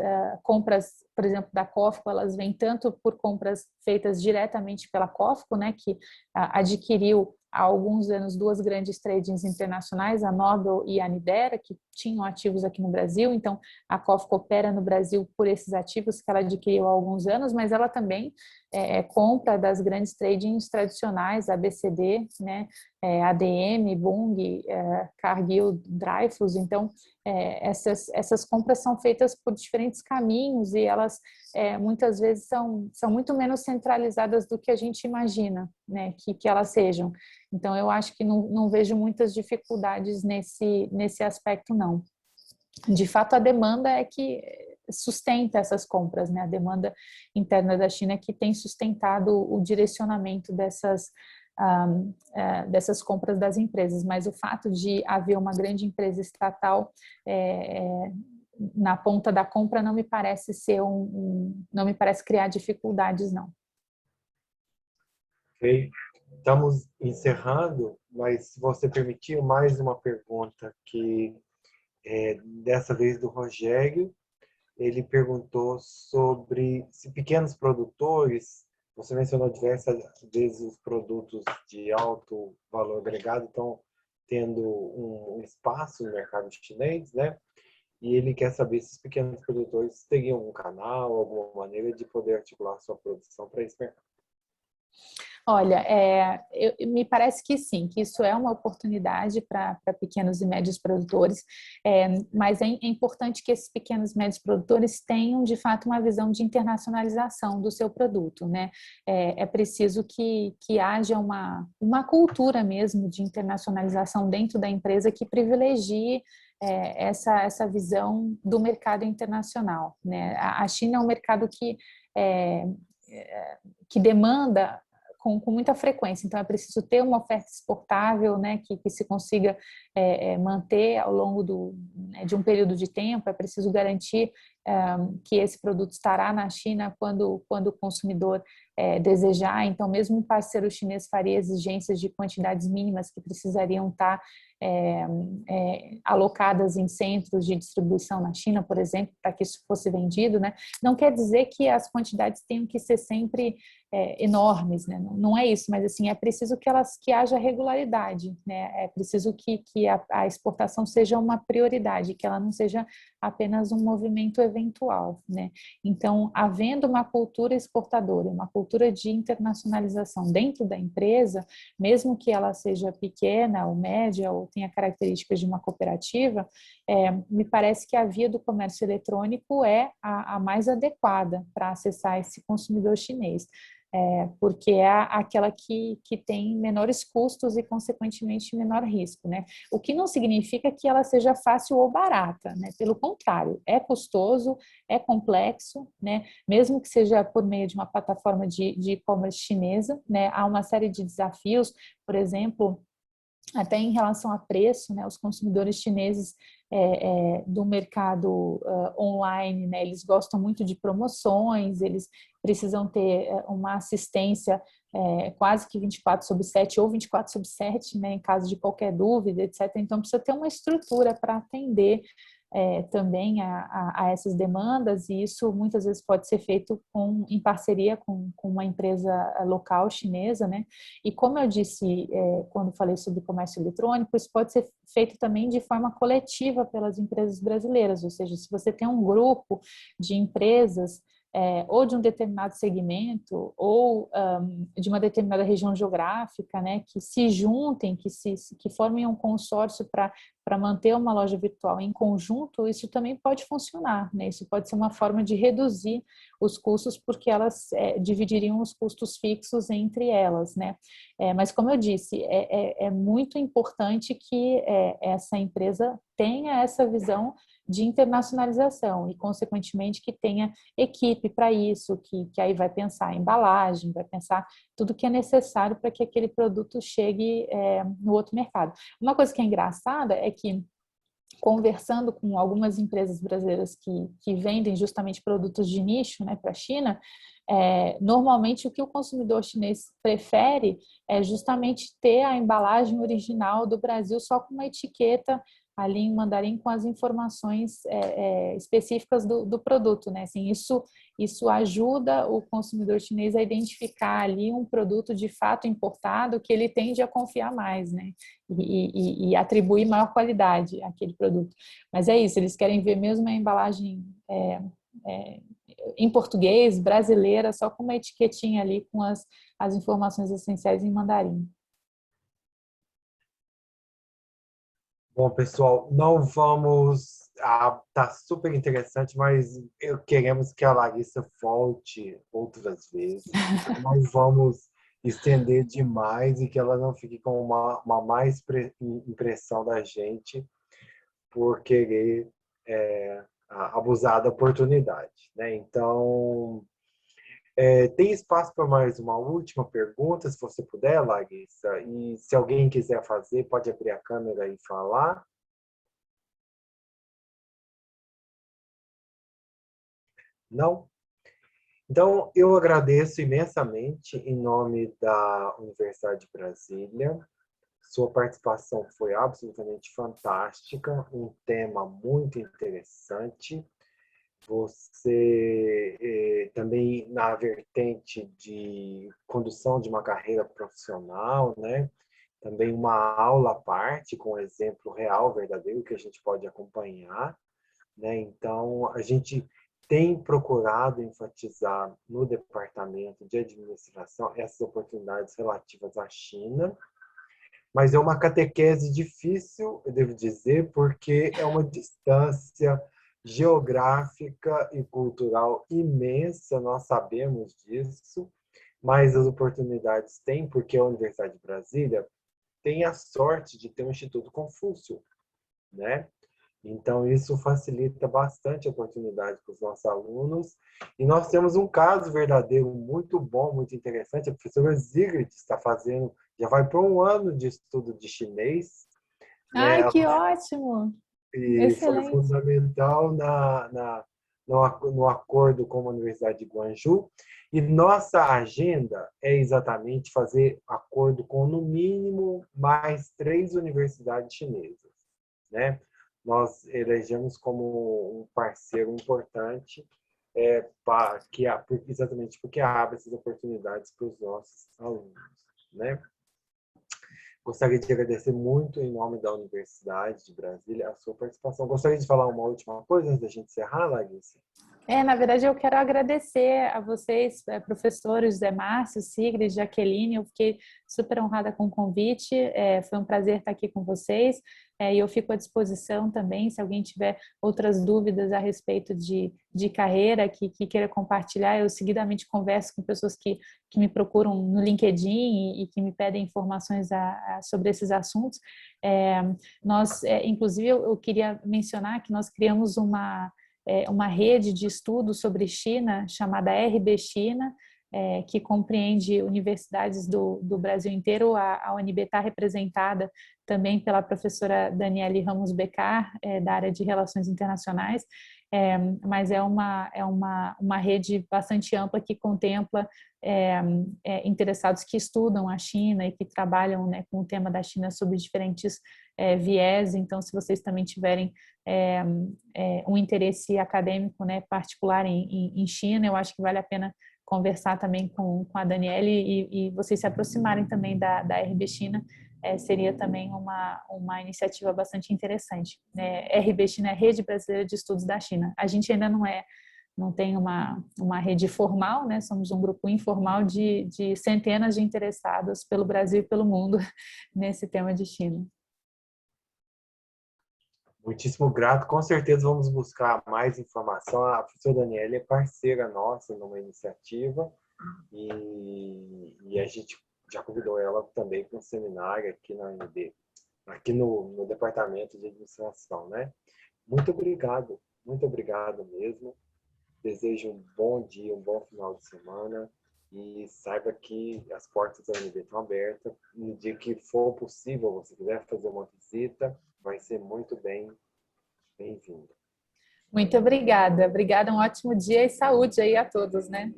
S2: compras, por exemplo, da COFCO, elas vêm tanto por compras feitas diretamente pela COFCO, né, que adquiriu há alguns anos duas grandes tradings internacionais, a Nobel e a Nidera, que tinham ativos aqui no Brasil. Então, a COFCO opera no Brasil por esses ativos que ela adquiriu há alguns anos, mas ela também compra das grandes tradings tradicionais, ABCD, né, ADM, Bunge, Cargill, Dreyfus. Então, essas compras são feitas por diferentes caminhos e elas muitas vezes são muito menos centralizadas do que a gente imagina, né, que elas sejam. Então, eu acho que não vejo muitas dificuldades nesse aspecto, não. De fato, a demanda é que sustenta essas compras, né? A demanda interna da China é que tem sustentado o direcionamento dessas compras das empresas, mas o fato de haver uma grande empresa estatal na ponta da compra não me parece não me parece criar dificuldades, não.
S1: Ok. Estamos encerrando, mas se você permitir, mais uma pergunta que dessa vez do Rogério. Ele perguntou sobre se pequenos produtores Você mencionou diversas vezes os produtos de alto valor agregado estão tendo um espaço no mercado chinês, né? E ele quer saber se os pequenos produtores teriam um canal, alguma maneira de poder articular sua produção para esse mercado.
S2: Olha, me parece que sim, que isso é uma oportunidade para pequenos e médios produtores, mas é importante que esses pequenos e médios produtores tenham, de fato, uma visão de internacionalização do seu produto, né? É preciso que haja uma cultura mesmo de internacionalização dentro da empresa que privilegie essa visão do mercado internacional, né? A China é um mercado que demanda com muita frequência, então é preciso ter uma oferta exportável, né, que se consiga manter ao longo de um período de tempo, é preciso garantir que esse produto estará na China quando o consumidor desejar, então mesmo um parceiro chinês faria exigências de quantidades mínimas que precisariam estar alocadas em centros de distribuição na China, por exemplo, para que isso fosse vendido, né? Não quer dizer que as quantidades tenham que ser sempre enormes, né? Não é isso, mas assim, é preciso que haja regularidade, né? É preciso que a exportação seja uma prioridade, que ela não seja apenas um movimento eventual, né? Então, havendo uma cultura exportadora, uma cultura de internacionalização dentro da empresa, mesmo que ela seja pequena ou média ou tenha características de uma cooperativa, me parece que a via do comércio eletrônico é a mais adequada para acessar esse consumidor chinês. Porque é aquela que tem menores custos e, consequentemente, menor risco, né? O que não significa que ela seja fácil ou barata, né? Pelo contrário, é custoso, é complexo, né? Mesmo que seja por meio de uma plataforma de e-commerce chinesa, né? Há uma série de desafios, por exemplo, até em relação a preço, né, os consumidores chineses do mercado online, né, eles gostam muito de promoções, eles precisam ter uma assistência quase que 24/7 ou 24/7, né, em caso de qualquer dúvida, etc. Então, precisa ter uma estrutura para atender também a essas demandas, e isso muitas vezes pode ser feito em parceria com uma empresa local chinesa, né? E como eu disse quando falei sobre comércio eletrônico, isso pode ser feito também de forma coletiva pelas empresas brasileiras, ou seja, se você tem um grupo de empresas ou de um determinado segmento ou de uma determinada região geográfica, né, que se juntem, que formem um consórcio para manter uma loja virtual em conjunto, isso também pode funcionar, né? Isso pode ser uma forma de reduzir os custos, porque elas dividiriam os custos fixos entre elas, né? Mas como eu disse, é muito importante que essa empresa tenha essa visão de internacionalização e, consequentemente, que tenha equipe para isso, que aí vai pensar em embalagem, vai pensar tudo que é necessário para que aquele produto chegue no outro mercado. Uma coisa que é engraçada é que, conversando com algumas empresas brasileiras que vendem justamente produtos de nicho, né, para a China, normalmente o que o consumidor chinês prefere é justamente ter a embalagem original do Brasil só com uma etiqueta ali em mandarim com as informações específicas do produto, né? Assim, isso ajuda o consumidor chinês a identificar ali um produto de fato importado que ele tende a confiar mais, né? E atribuir maior qualidade àquele produto. Mas é isso, eles querem ver mesmo a embalagem em português, brasileira, só com uma etiquetinha ali com as informações essenciais em mandarim.
S1: Bom, pessoal, não vamos. Tá super interessante, mas queremos que a Larissa volte outras vezes. Não vamos estender demais e que ela não fique com uma mais impressão da gente por querer abusar da oportunidade, né? Então, tem espaço para mais uma última pergunta, se você puder, Larissa. E se alguém quiser fazer, pode abrir a câmera e falar. Não? Então, eu agradeço imensamente em nome da Universidade de Brasília. Sua participação foi absolutamente fantástica, um tema muito interessante. Você também na vertente de condução de uma carreira profissional, né? Também uma aula à parte com um exemplo real, verdadeiro, que a gente pode acompanhar, né? Então, a gente tem procurado enfatizar no departamento de administração essas oportunidades relativas à China, mas é uma catequese difícil, eu devo dizer, porque é uma distância geográfica e cultural imensa, nós sabemos disso, mas as oportunidades têm, porque a Universidade de Brasília tem a sorte de ter um Instituto Confúcio, né? Então, isso facilita bastante a oportunidade para os nossos alunos. E nós temos um caso verdadeiro muito bom, muito interessante. A professora Zigrid está fazendo, já vai para um ano de estudo de chinês, né?
S2: Ai, que ótimo!
S1: E foi
S2: Excelente!
S1: fundamental no acordo com a Universidade de Guangzhou. E nossa agenda é exatamente fazer acordo com, no mínimo, mais 3 universidades chinesas, né? Nós elegemos como um parceiro importante exatamente porque abre essas oportunidades para os nossos alunos, né? Gostaria de agradecer muito em nome da Universidade de Brasília a sua participação. Gostaria de falar uma última coisa antes da gente encerrar, Larissa?
S2: Na verdade, eu quero agradecer a vocês, professores Zé Márcio, Sigrid, Jaqueline. Eu fiquei super honrada com o convite. Foi um prazer estar aqui com vocês. E eu fico à disposição também, se alguém tiver outras dúvidas a respeito de carreira que queira compartilhar. Eu seguidamente converso com pessoas que me procuram no LinkedIn e que me pedem informações sobre esses assuntos. Inclusive, eu queria mencionar que nós criamos uma rede de estudos sobre China, chamada RB China, que compreende universidades do Brasil inteiro. A UNB está representada também pela professora Daniele Ramos Becar, da área de Relações Internacionais, mas é uma rede bastante ampla que contempla interessados que estudam a China e que trabalham, né, com o tema da China sob diferentes viés. Então, se vocês também tiverem um interesse acadêmico, né, particular em China, eu acho que vale a pena conversar também com a Daniele e vocês se aproximarem também da RB China. Seria também uma iniciativa bastante interessante, né? RB China é a Rede Brasileira de Estudos da China. A gente ainda não tem uma rede formal, né? Somos um grupo informal de centenas de interessados pelo Brasil e pelo mundo nesse tema de China.
S1: Muitíssimo grato. Com certeza vamos buscar mais informação. A professora Daniela é parceira nossa numa iniciativa e a gente já convidou ela também para um seminário aqui na UNB, aqui no Departamento de Administração, né? Muito obrigado mesmo. Desejo um bom dia, um bom final de semana e saiba que as portas da UNB estão abertas. No dia que for possível, você quiser fazer uma visita, vai ser muito bem-vindo.
S2: Muito obrigada. Obrigada, um ótimo dia e saúde aí a todos, né?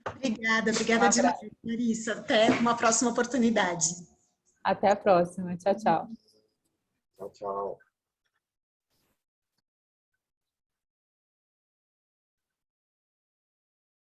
S4: Obrigada demais, Larissa. Até uma próxima oportunidade.
S2: Até a próxima. Tchau, tchau.
S1: Tchau, tchau.